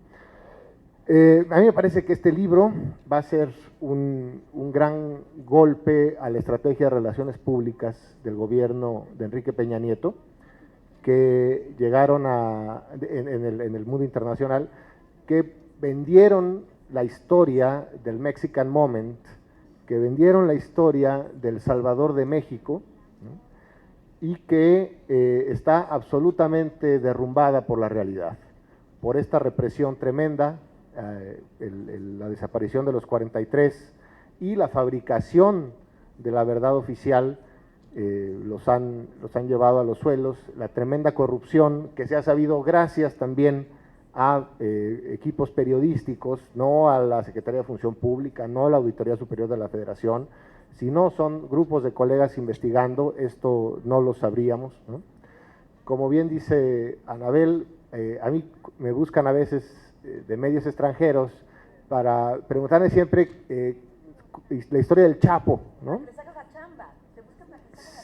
Speaker 5: A mí me parece que este libro va a ser un gran golpe a la estrategia de relaciones públicas del gobierno de Enrique Peña Nieto, que llegaron en el mundo internacional, que vendieron la historia del Mexican Moment, que vendieron la historia del Salvador de México, ¿no? Y que está absolutamente derrumbada por la realidad, por esta represión tremenda, la desaparición de los 43 y la fabricación de la verdad oficial. Los han llevado a los suelos, la tremenda corrupción que se ha sabido gracias también a equipos periodísticos, no a la Secretaría de Función Pública, no a la Auditoría Superior de la Federación, sino son grupos de colegas investigando, esto no lo sabríamos, ¿no? Como bien dice Anabel, a mí me buscan a veces de medios extranjeros para preguntarme siempre la historia del Chapo, ¿no?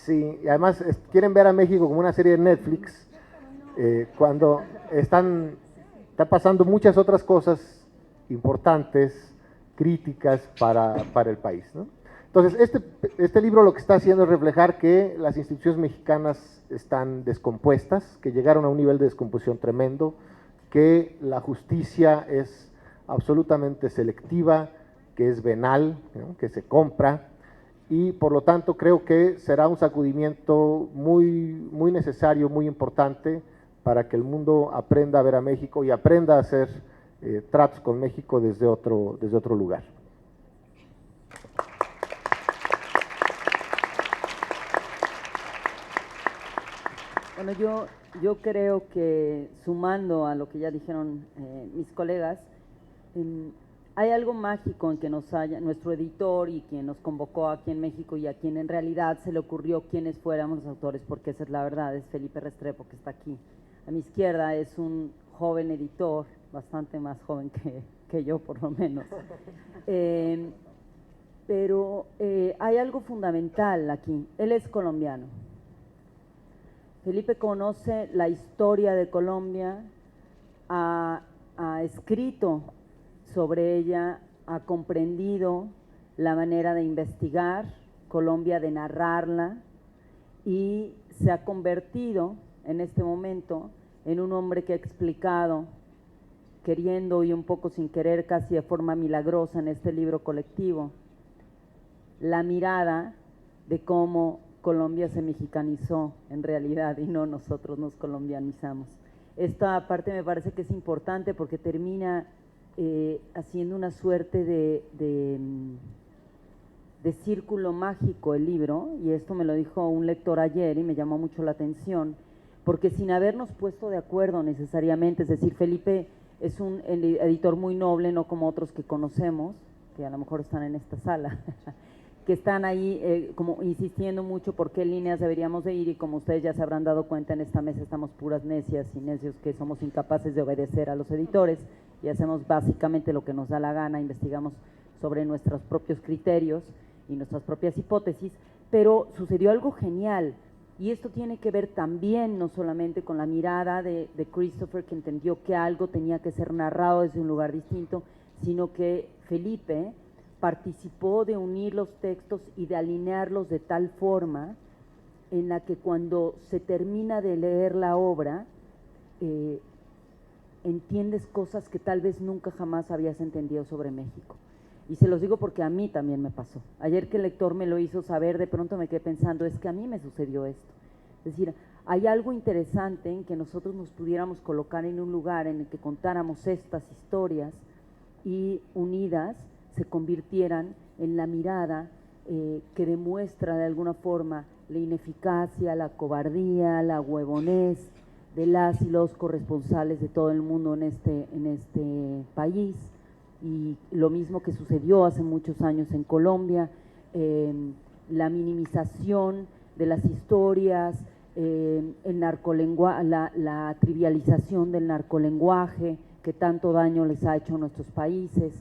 Speaker 5: Sí, y además quieren ver a México como una serie de Netflix, cuando están pasando muchas otras cosas importantes, críticas para el país, ¿no? Entonces, este libro lo que está haciendo es reflejar que las instituciones mexicanas están descompuestas, que llegaron a un nivel de descomposición tremendo, que la justicia es absolutamente selectiva, que es venal, ¿no? Que se compra, y por lo tanto creo que será un sacudimiento muy necesario, muy importante, para que el mundo aprenda a ver a México y aprenda a hacer tratos con México desde otro lugar.
Speaker 6: Bueno, yo creo que sumando a lo que ya dijeron mis colegas, hay algo mágico en que nuestro editor y quien nos convocó aquí en México y a quien en realidad se le ocurrió quiénes fuéramos los autores, porque esa es la verdad, es Felipe Restrepo, que está aquí. A mi izquierda es un joven editor, bastante más joven que yo por lo menos. Pero hay algo fundamental aquí, él es colombiano. Felipe conoce la historia de Colombia, ha escrito sobre ella, ha comprendido la manera de investigar Colombia, de narrarla, y se ha convertido en este momento en un hombre que ha explicado, queriendo y un poco sin querer, casi de forma milagrosa en este libro colectivo, la mirada de cómo Colombia se mexicanizó en realidad y no nosotros nos colombianizamos. Esta parte me parece que es importante porque termina haciendo una suerte de círculo mágico el libro, y esto me lo dijo un lector ayer y me llamó mucho la atención, porque sin habernos puesto de acuerdo necesariamente, es decir, Felipe es un editor muy noble, no como otros que conocemos, que a lo mejor están en esta sala, que están ahí como insistiendo mucho por qué líneas deberíamos de ir, y como ustedes ya se habrán dado cuenta, en esta mesa estamos puras necias y necios que somos incapaces de obedecer a los editores y hacemos básicamente lo que nos da la gana, investigamos sobre nuestros propios criterios y nuestras propias hipótesis, pero sucedió algo genial, y esto tiene que ver también no solamente con la mirada de Christopher, que entendió que algo tenía que ser narrado desde un lugar distinto, sino que Felipe participó de unir los textos y de alinearlos de tal forma en la que cuando se termina de leer la obra, entiendes cosas que tal vez nunca jamás habías entendido sobre México. Y se los digo porque a mí también me pasó. Ayer que el lector me lo hizo saber, de pronto me quedé pensando, es que a mí me sucedió esto. Es decir, hay algo interesante en que nosotros nos pudiéramos colocar en un lugar en el que contáramos estas historias y unidas se convirtieran en la mirada que demuestra de alguna forma la ineficacia, la cobardía, la huevonez de las y los corresponsales de todo el mundo en este país, y lo mismo que sucedió hace muchos años en Colombia, la minimización de las historias, la trivialización del narcolenguaje que tanto daño les ha hecho a nuestros países,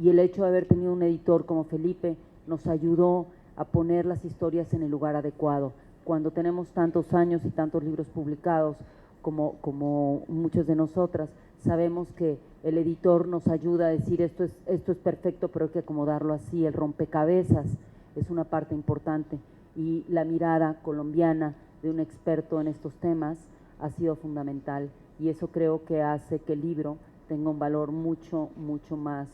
Speaker 6: y el hecho de haber tenido un editor como Felipe nos ayudó a poner las historias en el lugar adecuado. Cuando tenemos tantos años y tantos libros publicados como muchos de nosotras, sabemos que el editor nos ayuda a decir esto es perfecto, pero hay que acomodarlo así. El rompecabezas es una parte importante, y la mirada colombiana de un experto en estos temas ha sido fundamental, y eso creo que hace que el libro tenga un valor mucho más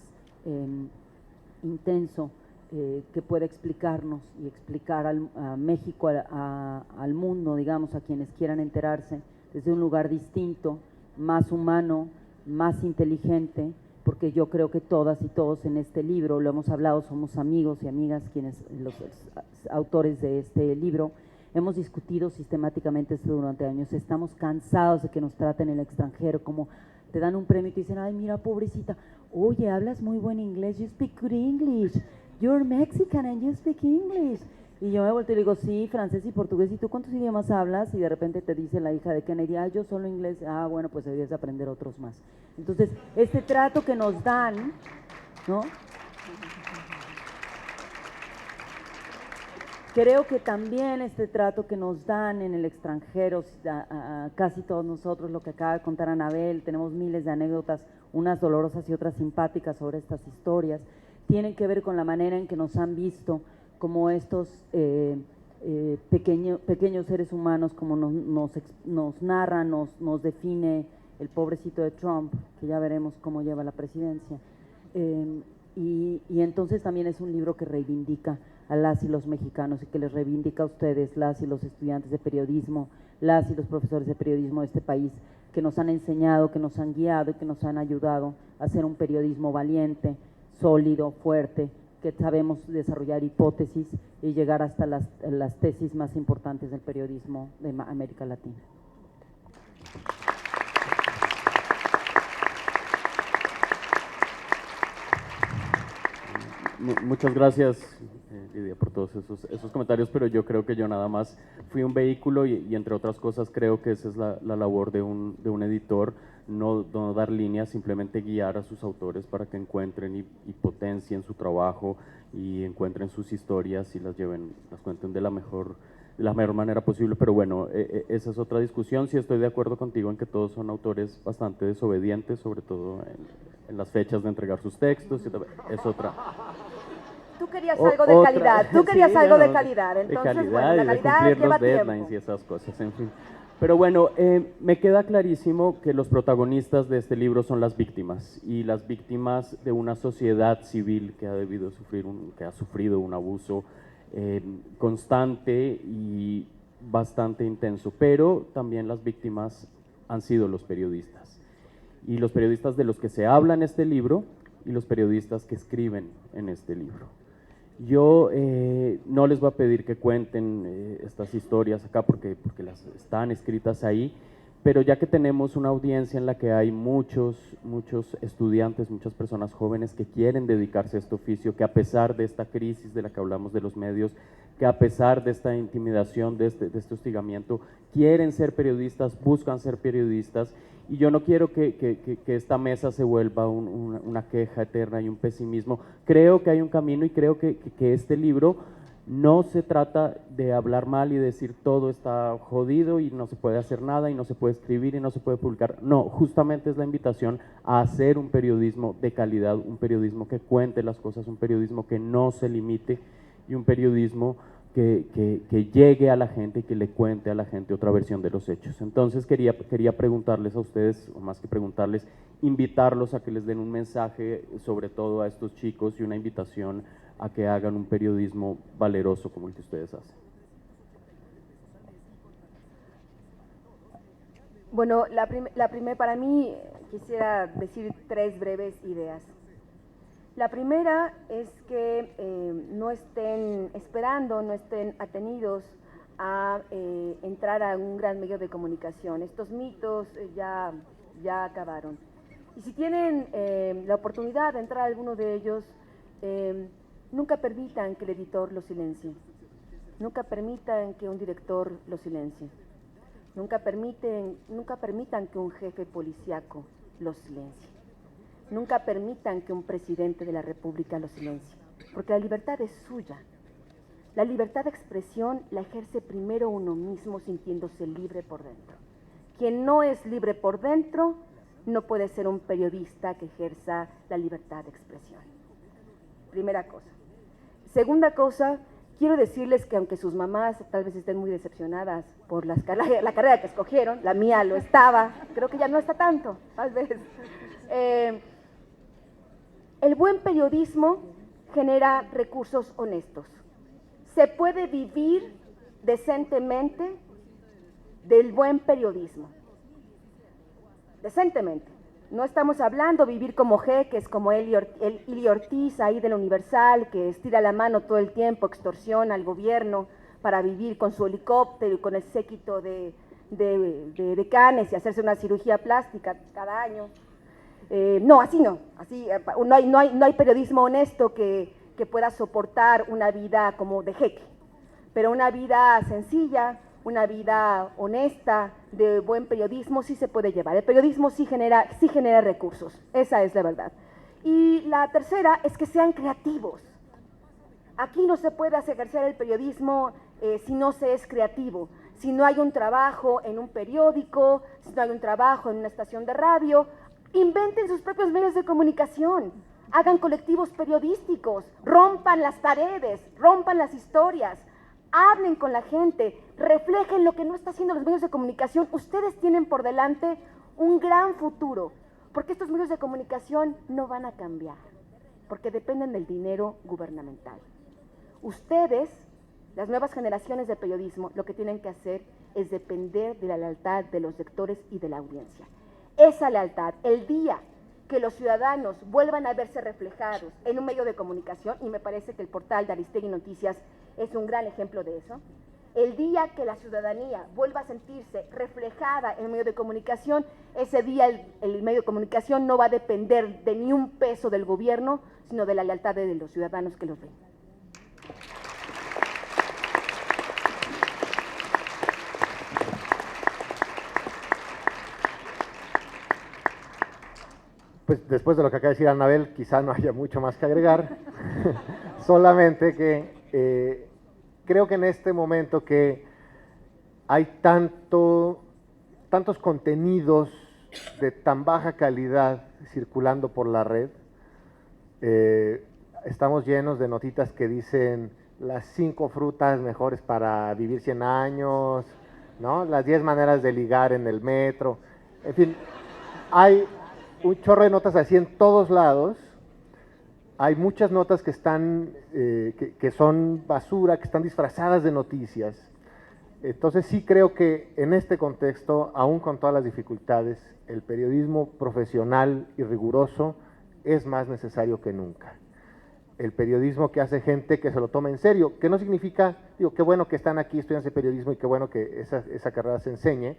Speaker 6: intenso, que pueda explicarnos y explicar a México, al mundo, digamos, a quienes quieran enterarse, desde un lugar distinto, más humano, más inteligente, porque yo creo que todas y todos en este libro, lo hemos hablado, somos amigos y amigas quienes, los autores de este libro, hemos discutido sistemáticamente esto durante años. Estamos cansados de que nos traten en el extranjero, como te dan un premio y te dicen, ay, mira, pobrecita, oye, hablas muy buen inglés, you speak good English, you're Mexican and you speak English. Y yo me volteo y le digo, sí, francés y portugués, ¿y tú cuántos idiomas hablas? Y de repente te dice la hija de Kennedy, ah, yo solo inglés, ah, bueno, pues deberías aprender otros más. Entonces, este trato que nos dan, ¿no? Creo que también este trato que nos dan en el extranjero, casi todos nosotros, lo que acaba de contar Anabel, tenemos miles de anécdotas, unas dolorosas y otras simpáticas sobre estas historias, tienen que ver con la manera en que nos han visto como estos pequeños seres humanos, como nos narra, nos define el pobrecito de Trump, que ya veremos cómo lleva la presidencia. Y entonces también es un libro que reivindica a las y los mexicanos y que les reivindica a ustedes, las y los estudiantes de periodismo, las y los profesores de periodismo de este país, que nos han enseñado, que nos han guiado y que nos han ayudado a hacer un periodismo valiente, sólido, fuerte, que sabemos desarrollar hipótesis y llegar hasta las tesis más importantes del periodismo de América Latina.
Speaker 3: Muchas gracias, Lidia, por todos esos comentarios, pero yo creo que yo nada más fui un vehículo y entre otras cosas creo que esa es la labor de un editor, no dar líneas, simplemente guiar a sus autores para que encuentren y potencien su trabajo y encuentren sus historias y las cuenten de la mejor manera posible, pero bueno, esa es otra discusión. Sí estoy de acuerdo contigo en que todos son autores bastante desobedientes, sobre todo en las fechas de entregar sus textos, es otra.
Speaker 4: Tú querías algo de calidad, de calidad, entonces
Speaker 3: de calidad,
Speaker 4: bueno, la
Speaker 3: y de
Speaker 4: calidad
Speaker 3: cumplir
Speaker 4: lleva
Speaker 3: los deadlines
Speaker 4: tiempo.
Speaker 3: y esas cosas, en fin. Pero bueno, me queda clarísimo que los protagonistas de este libro son las víctimas, y las víctimas de una sociedad civil que ha sufrido un abuso constante y bastante intenso, pero también las víctimas han sido los periodistas, y los periodistas de los que se habla en este libro y los periodistas que escriben en este libro. Yo no les voy a pedir que cuenten estas historias acá porque las están escritas ahí, pero ya que tenemos una audiencia en la que hay muchos estudiantes, muchas personas jóvenes que quieren dedicarse a este oficio, que a pesar de esta crisis de la que hablamos de los medios, que a pesar de esta intimidación, de este hostigamiento, quieren ser periodistas, buscan ser periodistas, y yo no quiero que esta mesa se vuelva una queja eterna y un pesimismo. Creo que hay un camino y creo que este libro no se trata de hablar mal y decir todo está jodido y no se puede hacer nada y no se puede escribir y no se puede publicar. No, justamente es la invitación a hacer un periodismo de calidad, un periodismo que cuente las cosas, un periodismo que no se limite y un periodismo que llegue a la gente y que le cuente a la gente otra versión de los hechos. Entonces quería preguntarles a ustedes, o más que preguntarles, invitarlos a que les den un mensaje, sobre todo a estos chicos, y una invitación a que hagan un periodismo valeroso como el que ustedes hacen.
Speaker 4: Bueno, para mí quisiera decir 3 breves ideas. La primera es que no estén esperando, no estén atenidos a entrar a un gran medio de comunicación. Estos mitos ya acabaron. Y si tienen la oportunidad de entrar a alguno de ellos, nunca permitan que el editor los silencie. Nunca permitan que un director los silencie. Nunca permitan que un jefe policíaco los silencie. Nunca permitan que un presidente de la República lo silencie, porque la libertad es suya. La libertad de expresión la ejerce primero uno mismo sintiéndose libre por dentro. Quien no es libre por dentro no puede ser un periodista que ejerza la libertad de expresión. Primera cosa. Segunda cosa, quiero decirles que aunque sus mamás tal vez estén muy decepcionadas por la carrera que escogieron, la mía lo estaba, creo que ya no está tanto, tal vez. El buen periodismo genera recursos honestos. Se puede vivir decentemente del buen periodismo. Decentemente. No estamos hablando de vivir como jeques, como Ili Ortiz ahí de la Universal, que estira la mano todo el tiempo, extorsiona al gobierno para vivir con su helicóptero y con el séquito de decanes y hacerse una cirugía plástica cada año. No, así no. Así, no hay periodismo honesto que pueda soportar una vida como de jeque, pero una vida sencilla, una vida honesta, de buen periodismo sí se puede llevar. El periodismo sí genera recursos, esa es la verdad. Y la tercera es que sean creativos. Aquí no se puede ejercer el periodismo si no se es creativo, si no hay un trabajo en un periódico, si no hay un trabajo en una estación de radio. Inventen sus propios medios de comunicación, hagan colectivos periodísticos, rompan las paredes, rompan las historias, hablen con la gente, reflejen lo que no está haciendo los medios de comunicación. Ustedes tienen por delante un gran futuro, porque estos medios de comunicación no van a cambiar, porque dependen del dinero gubernamental. Ustedes, las nuevas generaciones de periodismo, lo que tienen que hacer es depender de la lealtad de los lectores y de la audiencia. Esa lealtad, el día que los ciudadanos vuelvan a verse reflejados en un medio de comunicación, y me parece que el portal de Aristegui Noticias es un gran ejemplo de eso, el día que la ciudadanía vuelva a sentirse reflejada en un medio de comunicación, ese día el medio de comunicación no va a depender de ni un peso del gobierno, sino de la lealtad de los ciudadanos que los ven.
Speaker 5: Pues después de lo que acaba de decir Anabel, quizá no haya mucho más que agregar, solamente que creo que en este momento que hay tantos contenidos de tan baja calidad circulando por la red, estamos llenos de notitas que dicen las 5 frutas mejores para vivir 100 años, ¿no? Las 10 maneras de ligar en el metro, en fin, hay un chorro de notas así en todos lados. Hay muchas notas que están, que son basura, que están disfrazadas de noticias. Entonces sí creo que en este contexto, aún con todas las dificultades, el periodismo profesional y riguroso es más necesario que nunca. El periodismo que hace gente que se lo toma en serio, que no significa, digo, qué bueno que están aquí estudiando ese periodismo y qué bueno que esa carrera se enseñe,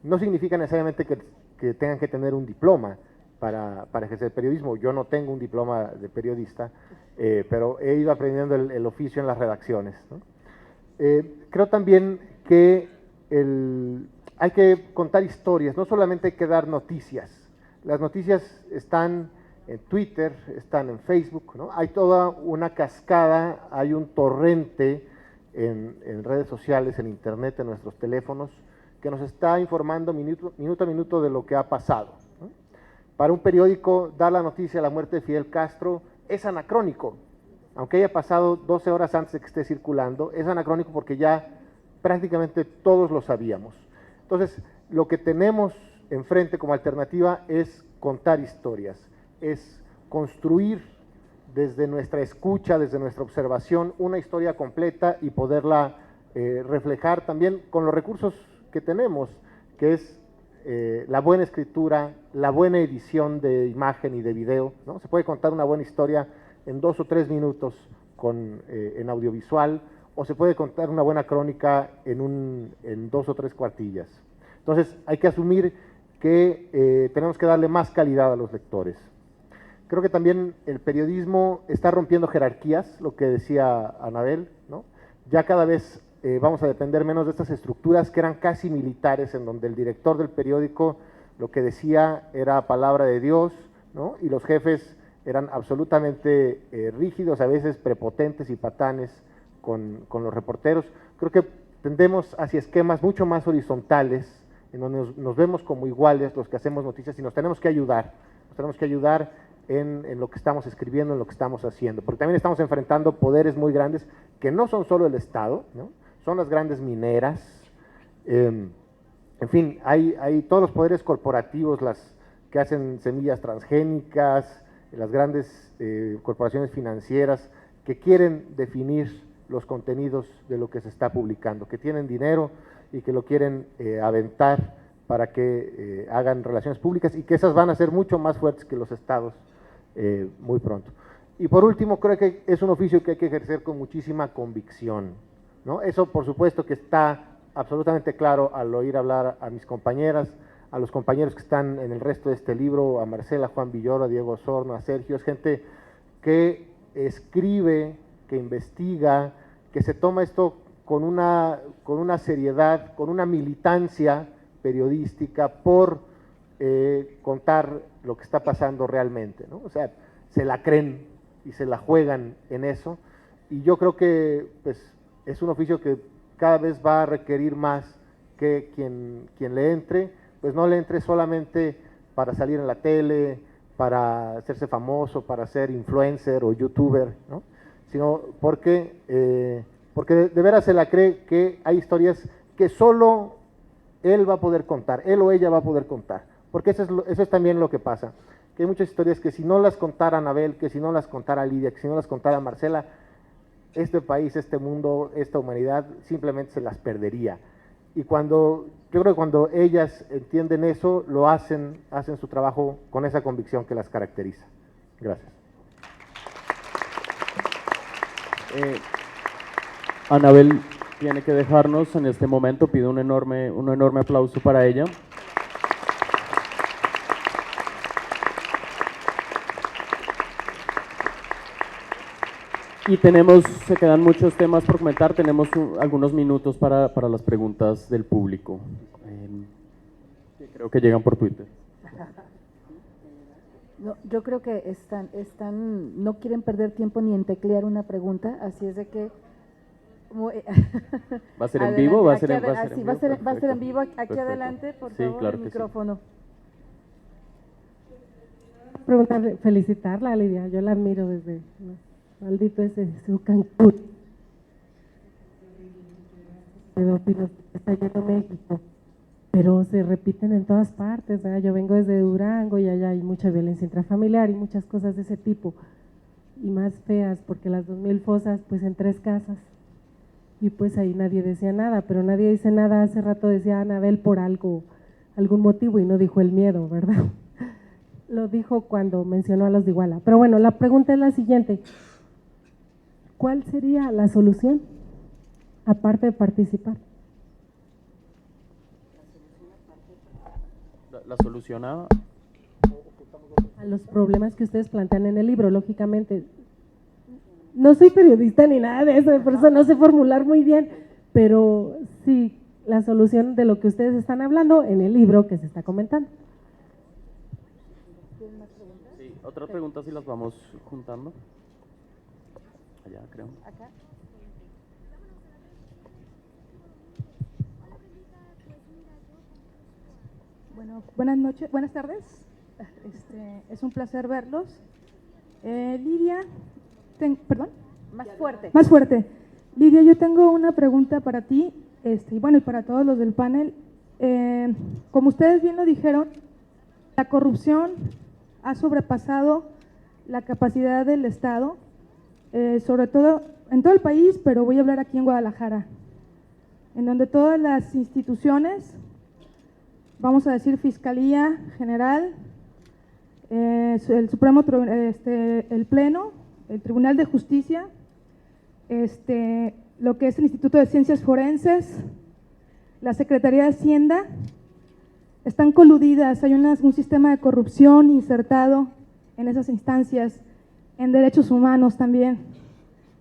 Speaker 5: no significa necesariamente que tengan que tener un diploma para ejercer periodismo. Yo no tengo un diploma de periodista, pero he ido aprendiendo el oficio en las redacciones, ¿no? Creo también que hay que contar historias, no solamente hay que dar noticias. Las noticias están en Twitter, están en Facebook, ¿no? Hay toda una cascada, hay un torrente en redes sociales, en internet, en nuestros teléfonos, que nos está informando minuto a minuto de lo que ha pasado, ¿no? Para un periódico, dar la noticia de la muerte de Fidel Castro es anacrónico, aunque haya pasado 12 horas antes de que esté circulando, es anacrónico porque ya prácticamente todos lo sabíamos. Entonces, lo que tenemos enfrente como alternativa es contar historias, es construir desde nuestra escucha, desde nuestra observación, una historia completa y poderla reflejar también con los recursos que tenemos, que es la buena escritura, la buena edición de imagen y de video, ¿no? Se puede contar una buena historia en 2 o 3 minutos en audiovisual, o se puede contar una buena crónica en 2 o 3 cuartillas. Entonces hay que asumir que tenemos que darle más calidad a los lectores. Creo que también el periodismo está rompiendo jerarquías, lo que decía Anabel, ¿no? Ya cada vez vamos a depender menos de estas estructuras que eran casi militares, en donde el director del periódico lo que decía era palabra de Dios, ¿no? Y los jefes eran absolutamente rígidos, a veces prepotentes y patanes con los reporteros. Creo que tendemos hacia esquemas mucho más horizontales, en donde nos vemos como iguales los que hacemos noticias y nos tenemos que ayudar en lo que estamos escribiendo, en lo que estamos haciendo, porque también estamos enfrentando poderes muy grandes que no son solo el Estado, ¿no? Son las grandes mineras, en fin, hay todos los poderes corporativos, las que hacen semillas transgénicas, las grandes corporaciones financieras que quieren definir los contenidos de lo que se está publicando, que tienen dinero y que lo quieren aventar para que hagan relaciones públicas y que esas van a ser mucho más fuertes que los estados muy pronto. Y por último, creo que es un oficio que hay que ejercer con muchísima convicción, ¿no? Eso por supuesto que está absolutamente claro al oír hablar a mis compañeras, a los compañeros que están en el resto de este libro, a Marcela, Juan Villoro, a Diego Osorno, a Sergio, es gente que escribe, que investiga, que se toma esto con una seriedad, con una militancia periodística por contar lo que está pasando realmente, ¿no? O sea, se la creen y se la juegan en eso, y yo creo que pues, es un oficio que cada vez va a requerir más que quien le entre, pues no le entre solamente para salir en la tele, para hacerse famoso, para ser influencer o youtuber, ¿no? Sino porque de veras se la cree que hay historias que solo él va a poder contar, él o ella va a poder contar, porque eso es también lo que pasa, que hay muchas historias que si no las contara Anabel, que si no las contara Lidia, que si no las contara Marcela, este país, este mundo, esta humanidad simplemente se las perdería. Y yo creo que cuando ellas entienden eso, lo hacen su trabajo con esa convicción que las caracteriza. Gracias.
Speaker 3: Anabel tiene que dejarnos en este momento, pido un enorme aplauso para ella. Y se quedan muchos temas por comentar, tenemos algunos minutos para las preguntas del público, que creo que llegan por Twitter.
Speaker 2: No, yo creo que no quieren perder tiempo ni en teclear una pregunta, así es de que…
Speaker 3: ¿Va a ser en vivo?
Speaker 2: Va a ser en vivo, aquí
Speaker 3: Perfecto.
Speaker 2: adelante, por
Speaker 3: Sí,
Speaker 2: favor,
Speaker 3: claro
Speaker 2: el
Speaker 3: que sí.
Speaker 2: micrófono.
Speaker 7: Felicitarla, Lidia, yo la admiro desde… Maldito ese su Cancún. Pedófilos está lleno México, pero se repiten en todas partes, ¿verdad? Yo vengo desde Durango y allá hay mucha violencia intrafamiliar y muchas cosas de ese tipo, y más feas, porque las 2000 fosas pues en 3 casas, y pues ahí nadie decía nada, pero nadie dice nada. Hace rato decía Anabel por algún motivo y no dijo el miedo, ¿verdad? Lo dijo cuando mencionó a los de Iguala. Pero bueno, la pregunta es la siguiente: ¿cuál sería la solución, aparte de participar?
Speaker 3: ¿La solución a
Speaker 7: los problemas que ustedes plantean en el libro? Lógicamente, no soy periodista ni nada de eso, por eso no sé formular muy bien, pero sí, la solución de lo que ustedes están hablando en el libro que se está comentando.
Speaker 3: Sí, otras preguntas si las vamos juntando. Allá, creo.
Speaker 2: Acá.
Speaker 8: Bueno, buenas tardes. Es un placer verlos. Lidia, perdón.
Speaker 2: Más fuerte.
Speaker 8: Más fuerte. Lidia, yo tengo una pregunta para ti, y bueno, y para todos los del panel. Como ustedes bien lo dijeron, la corrupción ha sobrepasado la capacidad del Estado, sobre todo en todo el país, pero voy a hablar aquí en Guadalajara, en donde todas las instituciones, vamos a decir Fiscalía General, el Supremo, el Pleno, el Tribunal de Justicia, lo que es el Instituto de Ciencias Forenses, la Secretaría de Hacienda, están coludidas. Hay un sistema de corrupción insertado en esas instancias, en derechos humanos también.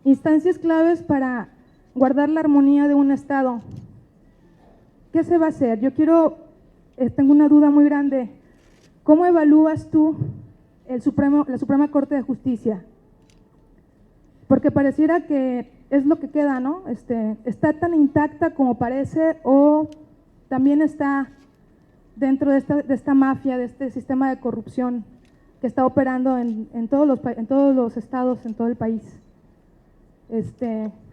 Speaker 8: Instancias claves para guardar la armonía de un Estado. ¿Qué se va a hacer? Tengo una duda muy grande. ¿Cómo evalúas tú la Suprema Corte de Justicia? Porque pareciera que es lo que queda, ¿no? ¿Está tan intacta como parece o también está dentro de esta mafia, de este sistema de corrupción que está operando en todos los estados, en todo el país.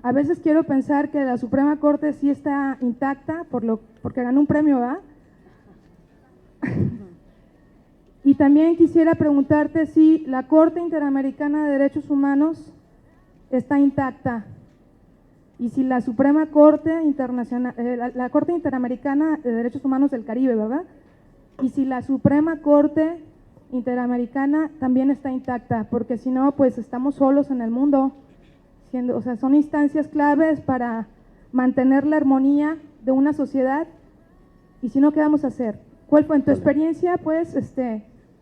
Speaker 8: A veces quiero pensar que la Suprema Corte sí está intacta porque ganó un premio, ¿verdad? Y también quisiera preguntarte si la Corte Interamericana de Derechos Humanos está intacta y si la Suprema Corte Internacional, la Corte Interamericana de Derechos Humanos del Caribe, ¿verdad? Y si la Suprema Corte Interamericana también está intacta, porque si no, pues estamos solos en el mundo, o sea, son instancias claves para mantener la armonía de una sociedad, y si no, ¿qué vamos a hacer? ¿Cuál fue en tu experiencia? Pues,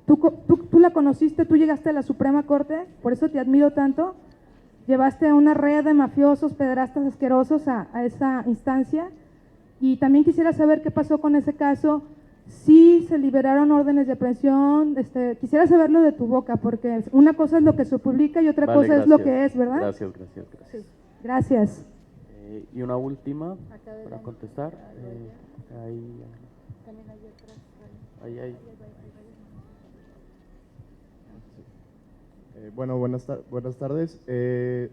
Speaker 8: tú la conociste, tú llegaste a la Suprema Corte, por eso te admiro tanto, llevaste a una red de mafiosos, pederastas asquerosos a esa instancia, y también quisiera saber qué pasó con ese caso, si se liberaron órdenes de aprehensión, quisiera saberlo de tu boca, porque una cosa es lo que se publica y otra cosa es lo que es, ¿verdad?
Speaker 3: Gracias.
Speaker 8: Sí. Gracias.
Speaker 3: Y una última para contestar. Ahí.
Speaker 9: Bueno, buenas tardes.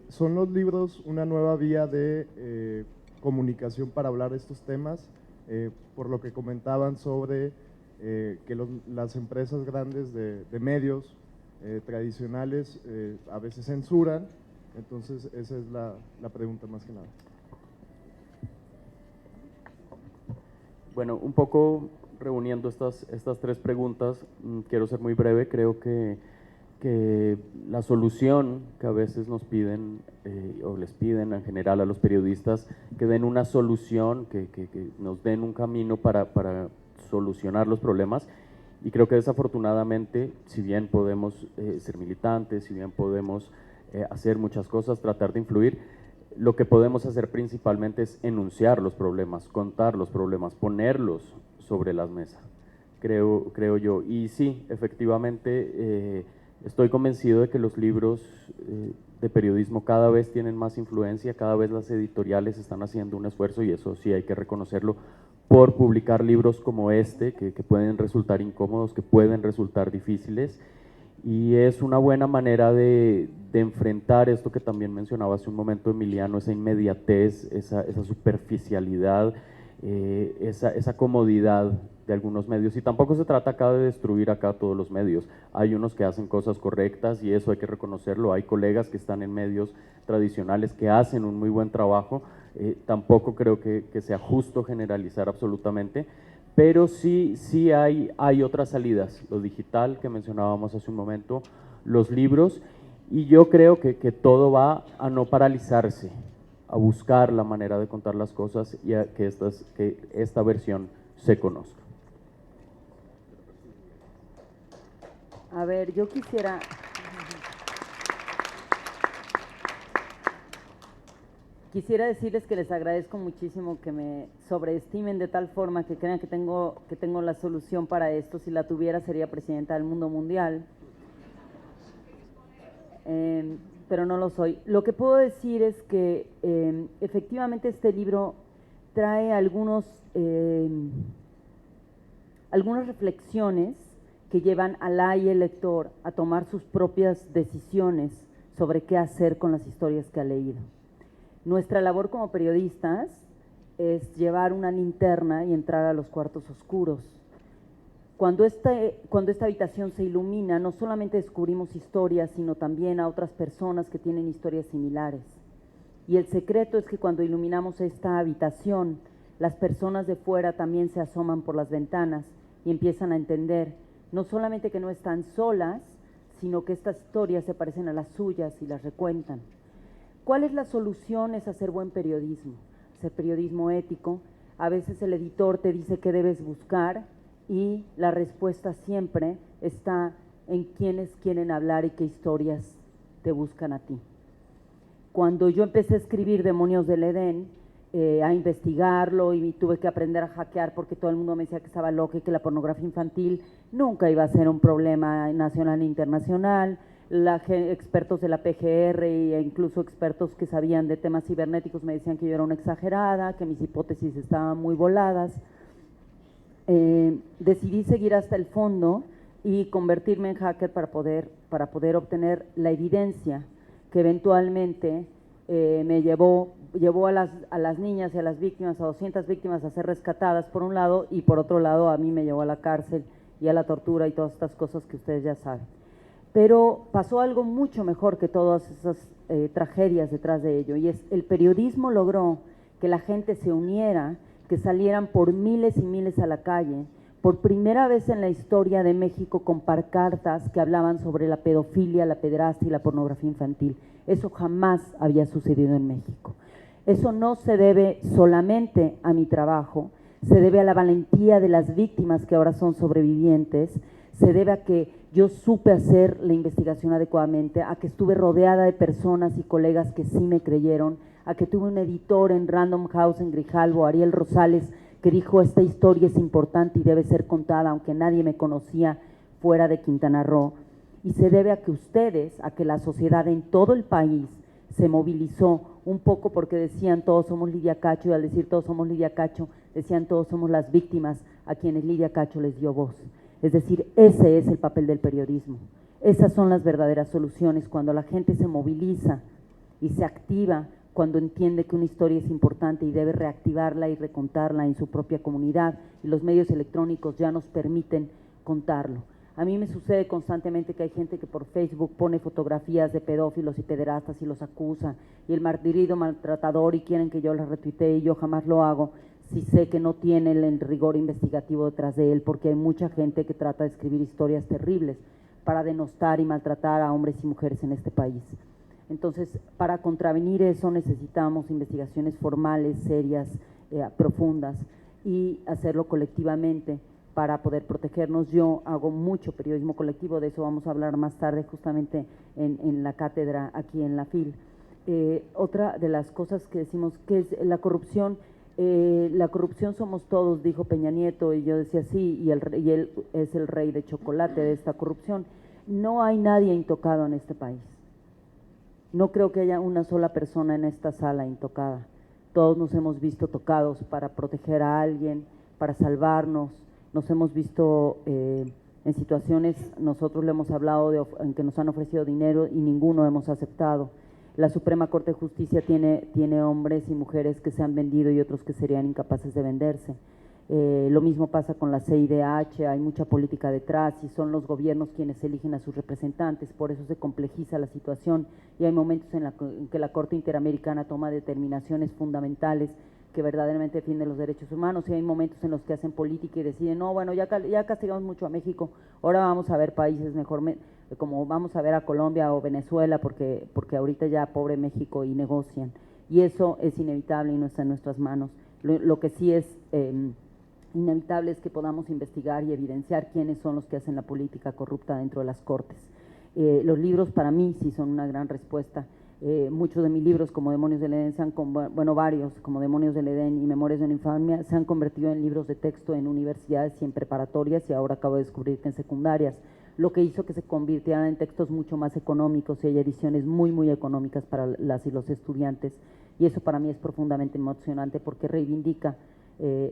Speaker 9: ¿Son los libros una nueva vía de comunicación para hablar de estos temas? Por lo que comentaban sobre que las empresas grandes de medios tradicionales a veces censuran, entonces esa es la pregunta más que nada.
Speaker 3: Bueno, un poco reuniendo estas tres preguntas, quiero ser muy breve. Creo que la solución que a veces nos piden o les piden en general a los periodistas, que den una solución, que nos den un camino para solucionar los problemas, y creo que desafortunadamente, si bien podemos ser militantes, si bien podemos hacer muchas cosas, tratar de influir, lo que podemos hacer principalmente es enunciar los problemas, contar los problemas, ponerlos sobre la mesa, creo yo. Y sí, efectivamente, estoy convencido de que los libros de periodismo cada vez tienen más influencia, cada vez las editoriales están haciendo un esfuerzo, y eso sí hay que reconocerlo, por publicar libros como este, que pueden resultar incómodos, que pueden resultar difíciles, y es una buena manera de enfrentar esto que también mencionaba hace un momento Emiliano, esa inmediatez, esa superficialidad, esa comodidad de algunos medios. Y tampoco se trata acá de destruir acá todos los medios, hay unos que hacen cosas correctas y eso hay que reconocerlo, hay colegas que están en medios tradicionales que hacen un muy buen trabajo, tampoco creo que sea justo generalizar absolutamente, pero sí hay otras salidas, lo digital que mencionábamos hace un momento, los libros, y yo creo que todo va a no paralizarse, a buscar la manera de contar las cosas y a que esta versión se conozca.
Speaker 6: A ver, yo quisiera decirles que les agradezco muchísimo que me sobreestimen de tal forma que crean que tengo la solución para esto. Si la tuviera sería presidenta del mundo mundial, pero no lo soy. Lo que puedo decir es que efectivamente este libro trae algunas reflexiones que llevan al y el lector a tomar sus propias decisiones sobre qué hacer con las historias que ha leído. Nuestra labor como periodistas es llevar una linterna y entrar a los cuartos oscuros. Cuando esta habitación se ilumina, no solamente descubrimos historias, sino también a otras personas que tienen historias similares. Y el secreto es que cuando iluminamos esta habitación, las personas de fuera también se asoman por las ventanas y empiezan a entender no solamente que no están solas, sino que estas historias se parecen a las suyas y las recuentan. ¿Cuál es la solución? Es hacer buen periodismo, hacer periodismo ético. A veces el editor te dice qué debes buscar y la respuesta siempre está en quiénes quieren hablar y qué historias te buscan a ti. Cuando yo empecé a escribir Demonios del Edén, a investigarlo y tuve que aprender a hackear porque todo el mundo me decía que estaba loca y que la pornografía infantil nunca iba a ser un problema nacional e internacional. Expertos de la PGR e incluso expertos que sabían de temas cibernéticos me decían que yo era una exagerada, que mis hipótesis estaban muy voladas. Decidí seguir hasta el fondo y convertirme en hacker para poder obtener la evidencia que eventualmente me llevó a las niñas y a las víctimas, a 200 víctimas a ser rescatadas por un lado, y por otro lado a mí me llevó a la cárcel y a la tortura y todas estas cosas que ustedes ya saben. Pero pasó algo mucho mejor que todas esas tragedias detrás de ello, y es el periodismo logró que la gente se uniera, que salieran por miles y miles a la calle, por primera vez en la historia de México, con pancartas que hablaban sobre la pedofilia, la pederastia y la pornografía infantil. Eso jamás había sucedido en México. Eso no se debe solamente a mi trabajo, se debe a la valentía de las víctimas que ahora son sobrevivientes, se debe a que yo supe hacer la investigación adecuadamente, a que estuve rodeada de personas y colegas que sí me creyeron, a que tuve un editor en Random House en Grijalbo, Ariel Rosales, que dijo: esta historia es importante y debe ser contada, aunque nadie me conocía fuera de Quintana Roo. Y se debe a que ustedes, a que la sociedad en todo el país se movilizó un poco, porque decían todos somos Lidia Cacho, y al decir todos somos Lidia Cacho, decían todos somos las víctimas a quienes Lidia Cacho les dio voz. Es decir, ese es el papel del periodismo. Esas son las verdaderas soluciones, cuando la gente se moviliza y se activa, cuando entiende que una historia es importante y debe reactivarla y recontarla en su propia comunidad, y los medios electrónicos ya nos permiten contarlo. A mí me sucede constantemente que hay gente que por Facebook pone fotografías de pedófilos y pederastas y los acusa, y el marido maltratador, y quieren que yo las retuitee, y yo jamás lo hago si sé que no tiene el rigor investigativo detrás de él, porque hay mucha gente que trata de escribir historias terribles para denostar y maltratar a hombres y mujeres en este país. Entonces, para contravenir eso necesitamos investigaciones formales, serias, profundas, y hacerlo colectivamente para poder protegernos. Yo hago mucho periodismo colectivo, de eso vamos a hablar más tarde justamente en la cátedra aquí en la FIL. Otra de las cosas que decimos, que es la corrupción. La corrupción somos todos, dijo Peña Nieto, y yo decía sí, y él es el rey de chocolate de esta corrupción. No hay nadie intocado en este país. No creo que haya una sola persona en esta sala intocada. Todos nos hemos visto tocados para proteger a alguien, para salvarnos. Nos hemos visto en situaciones, nosotros le hemos hablado en que nos han ofrecido dinero y ninguno hemos aceptado. La Suprema Corte de Justicia tiene hombres y mujeres que se han vendido y otros que serían incapaces de venderse. Lo mismo pasa con la CIDH, hay mucha política detrás y son los gobiernos quienes eligen a sus representantes, por eso se complejiza la situación, y hay momentos en que la Corte Interamericana toma determinaciones fundamentales que verdaderamente defienden los derechos humanos, y hay momentos en los que hacen política y deciden, no, bueno, ya castigamos mucho a México, ahora vamos a ver países mejor, como vamos a ver a Colombia o Venezuela, porque ahorita ya pobre México, y negocian, y eso es inevitable y no está en nuestras manos. Lo que sí es inevitable es que podamos investigar y evidenciar quiénes son los que hacen la política corrupta dentro de las cortes. Los libros para mí sí son una gran respuesta. Muchos de mis libros, como Demonios del Edén, varios, como Demonios del Edén y Memorias de una infamia, se han convertido en libros de texto en universidades y en preparatorias, y ahora acabo de descubrir que en secundarias, lo que hizo que se convirtieran en textos mucho más económicos, y hay ediciones muy, muy económicas para las y los estudiantes, y eso para mí es profundamente emocionante, porque reivindica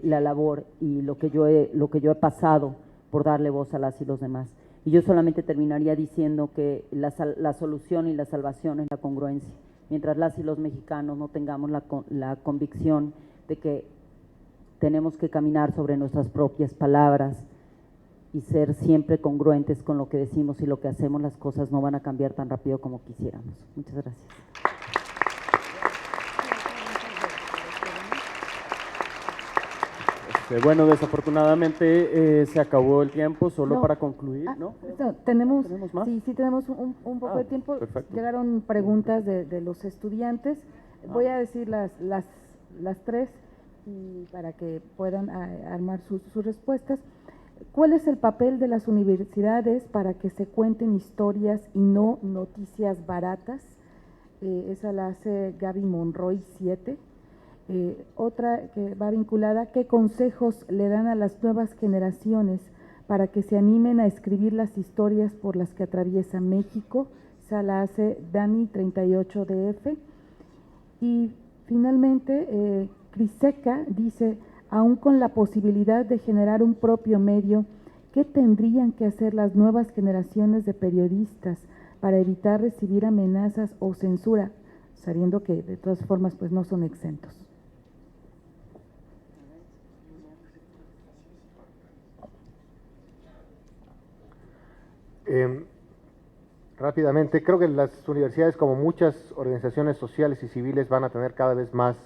Speaker 6: la labor y lo que yo he pasado por darle voz a las y los demás. Y yo solamente terminaría diciendo que la solución y la salvación es la congruencia. Mientras las y los mexicanos no tengamos la convicción de que tenemos que caminar sobre nuestras propias palabras y ser siempre congruentes con lo que decimos y lo que hacemos, las cosas no van a cambiar tan rápido como quisiéramos. Muchas gracias.
Speaker 3: Bueno, desafortunadamente se acabó el tiempo, solo
Speaker 2: No.
Speaker 3: para concluir, ¿no?
Speaker 2: ¿Tenemos
Speaker 3: más?
Speaker 2: Sí, tenemos un poco de tiempo.
Speaker 3: Perfecto.
Speaker 2: Llegaron preguntas de los estudiantes. Voy a decir las tres, y para que puedan armar sus respuestas. ¿Cuál es el papel de las universidades para que se cuenten historias y no noticias baratas? Esa la hace Gaby Monroy 7. Otra que va vinculada, ¿qué consejos le dan a las nuevas generaciones para que se animen a escribir las historias por las que atraviesa México? Esa la hace Dani 38DF. Y finalmente, Criseca dice, aún con la posibilidad de generar un propio medio, ¿qué tendrían que hacer las nuevas generaciones de periodistas para evitar recibir amenazas o censura, sabiendo que de todas formas pues no son exentos?
Speaker 5: Rápidamente, creo que las universidades, como muchas organizaciones sociales y civiles, van a tener cada vez más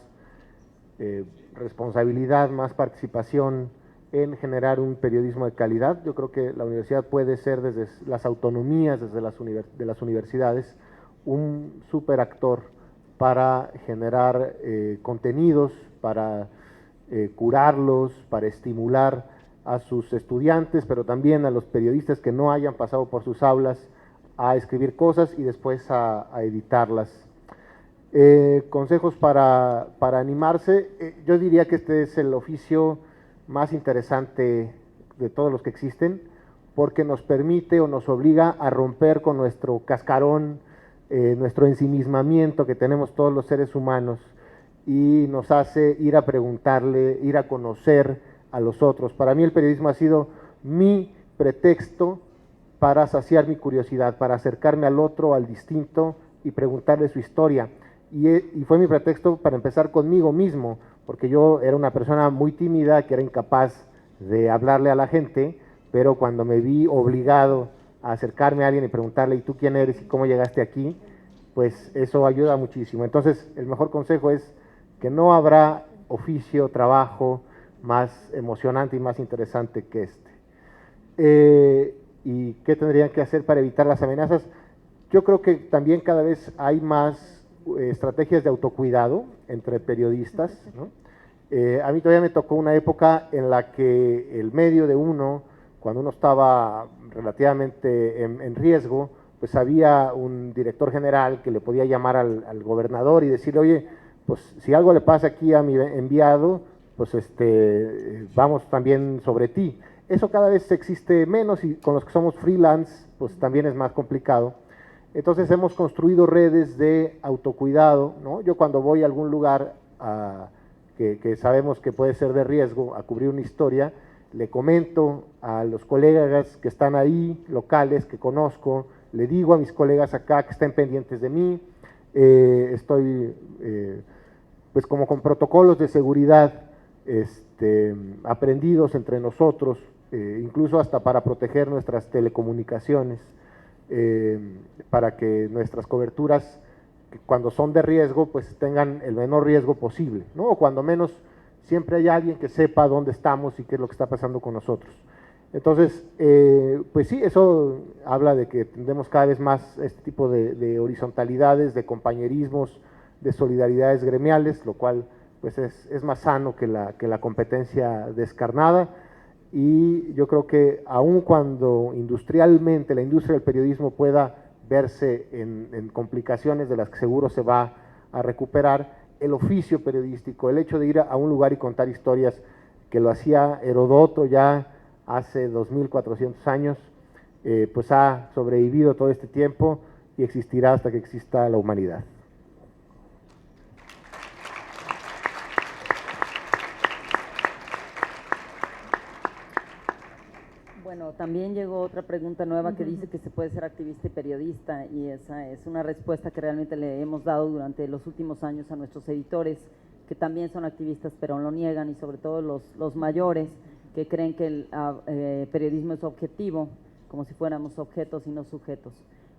Speaker 5: responsabilidad, más participación en generar un periodismo de calidad. Yo creo que la universidad puede ser, desde las autonomías, desde las universidades, un superactor para generar contenidos, para curarlos, para estimular a sus estudiantes, pero también a los periodistas que no hayan pasado por sus aulas, a escribir cosas y después a editarlas. Consejos para animarse. Yo diría que este es el oficio más interesante de todos los que existen, porque nos permite o nos obliga a romper con nuestro cascarón, nuestro ensimismamiento que tenemos todos los seres humanos, y nos hace ir a preguntarle, ir a conocer a los otros. Para mí el periodismo ha sido mi pretexto para saciar mi curiosidad, para acercarme al otro, al distinto, y preguntarle su historia. Y fue mi pretexto para empezar conmigo mismo, porque yo era una persona muy tímida, que era incapaz de hablarle a la gente, pero cuando me vi obligado a acercarme a alguien y preguntarle, ¿y tú quién eres y cómo llegaste aquí?, pues eso ayuda muchísimo. Entonces, el mejor consejo es que no habrá oficio, trabajo más emocionante y más interesante que este. ¿Y qué tendrían que hacer para evitar las amenazas? Yo creo que también cada vez hay más estrategias de autocuidado entre periodistas, ¿no? A mí todavía me tocó una época en la que el medio de uno, cuando uno estaba relativamente en riesgo, pues había un director general que le podía llamar al gobernador y decirle, oye, pues si algo le pasa aquí a mi enviado, pues vamos también sobre ti. Eso cada vez existe menos, y con los que somos freelance, pues también es más complicado. Entonces hemos construido redes de autocuidado, ¿no? Yo cuando voy a algún lugar que sabemos que puede ser de riesgo, a cubrir una historia, le comento a los colegas que están ahí, locales, que conozco, le digo a mis colegas acá que estén pendientes de mí, estoy pues como con protocolos de seguridad aprendidos entre nosotros, incluso hasta para proteger nuestras telecomunicaciones, para que nuestras coberturas, cuando son de riesgo, pues tengan el menor riesgo posible, ¿no? O cuando menos siempre hay alguien que sepa dónde estamos y qué es lo que está pasando con nosotros. Entonces, pues sí, eso habla de que tendremos cada vez más este tipo de horizontalidades, de compañerismos, de solidaridades gremiales, lo cual pues es más sano que la competencia descarnada. Y yo creo que aun cuando industrialmente la industria del periodismo pueda verse en complicaciones de las que seguro se va a recuperar, el oficio periodístico, el hecho de ir a un lugar y contar historias, que lo hacía Heródoto ya hace 2400 años, pues ha sobrevivido todo este tiempo y existirá hasta que exista la humanidad.
Speaker 6: Bueno, también llegó otra pregunta nueva que dice que se puede ser activista y periodista, y esa es una respuesta que realmente le hemos dado durante los últimos años a nuestros editores, que también son activistas pero lo niegan, y sobre todo los mayores, que creen que el periodismo es objetivo, como si fuéramos objetos y no sujetos.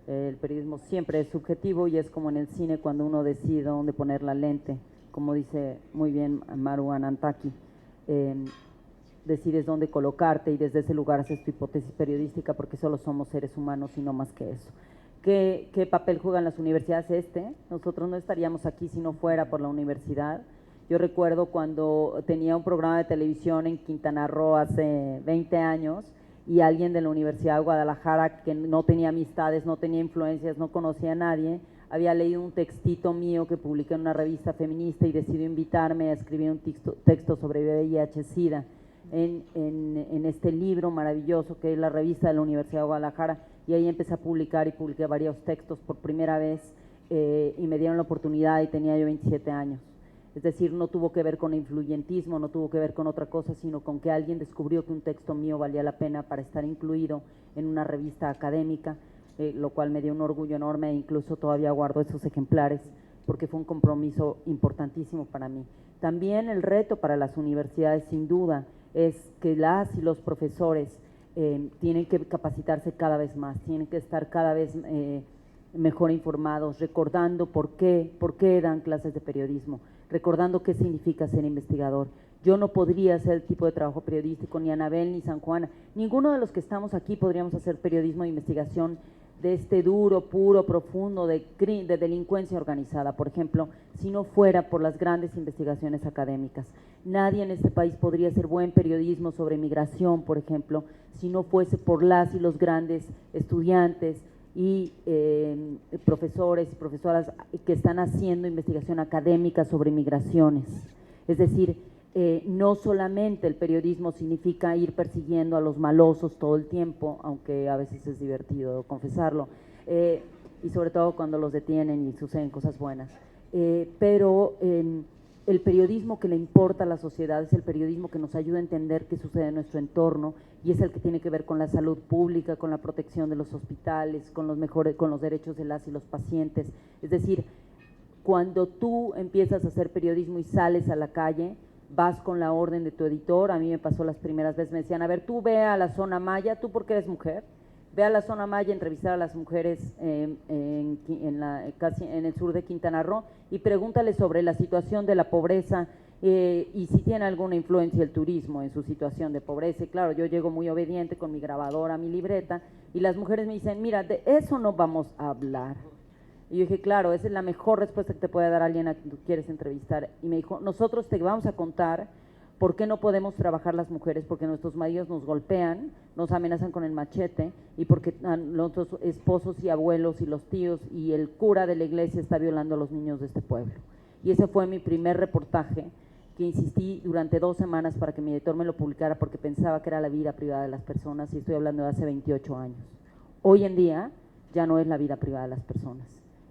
Speaker 6: El periodismo siempre es subjetivo, y es como en el cine cuando uno decide dónde poner la lente, como dice muy bien Maru Anantaki. Decides dónde colocarte y desde ese lugar haces tu hipótesis periodística, porque solo somos seres humanos y no más que eso. ¿Qué papel juegan las universidades? Nosotros no estaríamos aquí si no fuera por la universidad. Yo recuerdo cuando tenía un programa de televisión en Quintana Roo hace 20 años, y alguien de la Universidad de Guadalajara, que no tenía amistades, no tenía influencias, no conocía a nadie, había leído un textito mío que publiqué en una revista feminista y decidió invitarme a escribir un texto sobre VIH-Sida. En este libro maravilloso que es la revista de la Universidad de Guadalajara, y ahí empecé a publicar, y publiqué varios textos por primera vez, y me dieron la oportunidad, y tenía yo 27 años. Es decir, no tuvo que ver con influyentismo, no tuvo que ver con otra cosa, sino con que alguien descubrió que un texto mío valía la pena para estar incluido en una revista académica, lo cual me dio un orgullo enorme e incluso todavía guardo esos ejemplares porque fue un compromiso importantísimo para mí. También el reto para las universidades, sin duda, es que las y los profesores tienen que capacitarse cada vez más, tienen que estar cada vez mejor informados, recordando por qué dan clases de periodismo, recordando qué significa ser investigador. Yo no podría hacer el tipo de trabajo periodístico, ni Anabel ni San Juana, ninguno de los que estamos aquí podríamos hacer periodismo de investigación de este duro, puro, profundo, de delincuencia organizada, por ejemplo, si no fuera por las grandes investigaciones académicas. Nadie en este país podría hacer buen periodismo sobre migración, por ejemplo, si no fuese por las y los grandes estudiantes y profesores y profesoras que están haciendo investigación académica sobre migraciones. Es decir, no solamente el periodismo significa ir persiguiendo a los malosos todo el tiempo, aunque a veces es divertido confesarlo, y sobre todo cuando los detienen y suceden cosas buenas, pero el periodismo que le importa a la sociedad es el periodismo que nos ayuda a entender qué sucede en nuestro entorno y es el que tiene que ver con la salud pública, con la protección de los hospitales, con los derechos de las y los pacientes. Es decir, cuando tú empiezas a hacer periodismo y sales a la calle, vas con la orden de tu editor. A mí me pasó las primeras veces, me decían, a ver, tú ve a la zona Maya, tú porque eres mujer, ve a la zona Maya, entrevistar a las mujeres casi en el sur de Quintana Roo y pregúntale sobre la situación de la pobreza y si tiene alguna influencia el turismo en su situación de pobreza. Y claro, yo llego muy obediente con mi grabadora, mi libreta, y las mujeres me dicen, mira, de eso no vamos a hablar. Y yo dije, claro, esa es la mejor respuesta que te puede dar alguien a quien tú quieres entrevistar. Y me dijo, nosotros te vamos a contar por qué no podemos trabajar las mujeres, porque nuestros maridos nos golpean, nos amenazan con el machete, y porque nuestros esposos y abuelos y los tíos y el cura de la iglesia está violando a los niños de este pueblo. Y ese fue mi primer reportaje, que insistí durante 2 semanas para que mi editor me lo publicara, porque pensaba que era la vida privada de las personas, y estoy hablando de hace 28 años. Hoy en día ya no es la vida privada de las personas.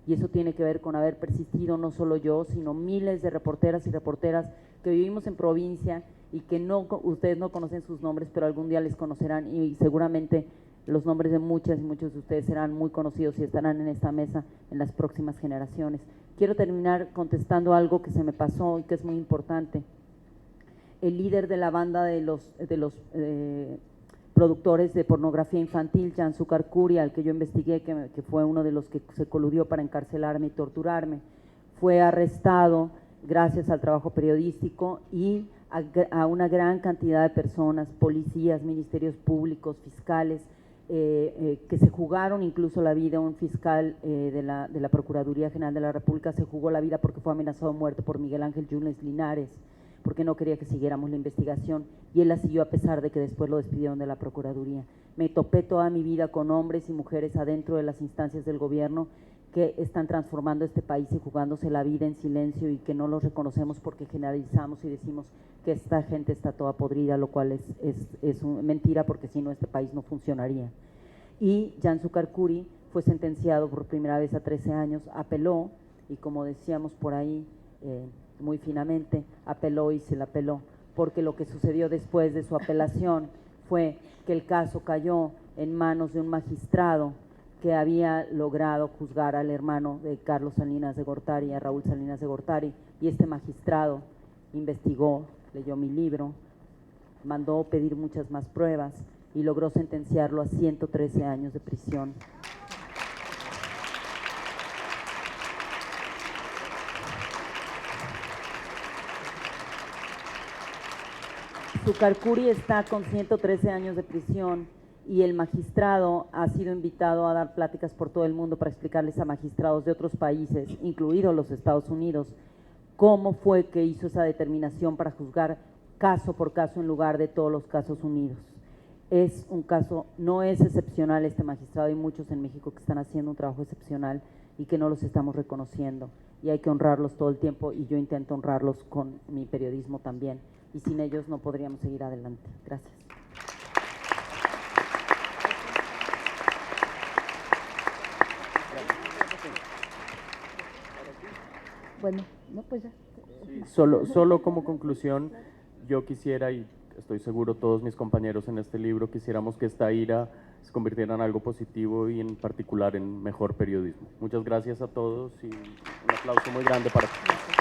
Speaker 6: Y eso tiene que ver con haber persistido no solo yo, sino miles de reporteras y reporteras que vivimos en provincia y que ustedes no conocen sus nombres, pero algún día les conocerán y seguramente los nombres de muchas y muchos de ustedes serán muy conocidos y estarán en esta mesa en las próximas generaciones. Quiero terminar contestando algo que se me pasó y que es muy importante. El líder de la banda de los productores de pornografía infantil, Jansucar Curi, al que yo investigué, que fue uno de los que se coludió para encarcelarme y torturarme, fue arrestado gracias al trabajo periodístico y a una gran cantidad de personas, policías, ministerios públicos, fiscales, que se jugaron incluso la vida. Un fiscal de la Procuraduría General de la República se jugó la vida porque fue amenazado de muerte por Miguel Ángel Yunes Linares, porque no quería que siguiéramos la investigación, y él la siguió a pesar de que después lo despidieron de la Procuraduría. Me topé toda mi vida con hombres y mujeres adentro de las instancias del gobierno que están transformando este país y jugándose la vida en silencio y que no los reconocemos porque generalizamos y decimos que esta gente está toda podrida, lo cual es mentira, porque si no este país no funcionaría. Y Jansucar Curi fue sentenciado por primera vez a 13 años, apeló y, como decíamos por ahí, muy finamente, apeló y se la apeló, porque lo que sucedió después de su apelación fue que el caso cayó en manos de un magistrado que había logrado juzgar al hermano de Carlos Salinas de Gortari, a Raúl Salinas de Gortari, y este magistrado investigó, leyó mi libro, mandó pedir muchas más pruebas y logró sentenciarlo a 113 años de prisión. Jansucar Curi está con 113 años de prisión y el magistrado ha sido invitado a dar pláticas por todo el mundo para explicarles a magistrados de otros países, incluidos los Estados Unidos, cómo fue que hizo esa determinación para juzgar caso por caso en lugar de todos los casos unidos. Es un caso, no es excepcional este magistrado, hay muchos en México que están haciendo un trabajo excepcional y que no los estamos reconociendo, y hay que honrarlos todo el tiempo, y yo intento honrarlos con mi periodismo también, y sin ellos no podríamos seguir adelante. Gracias.
Speaker 2: Bueno, no, pues ya.
Speaker 3: Solo como conclusión, yo quisiera, y estoy seguro todos mis compañeros en este libro, quisiéramos que esta ira se convirtiera en algo positivo y en particular en mejor periodismo. Muchas gracias a todos y un aplauso muy grande para todos.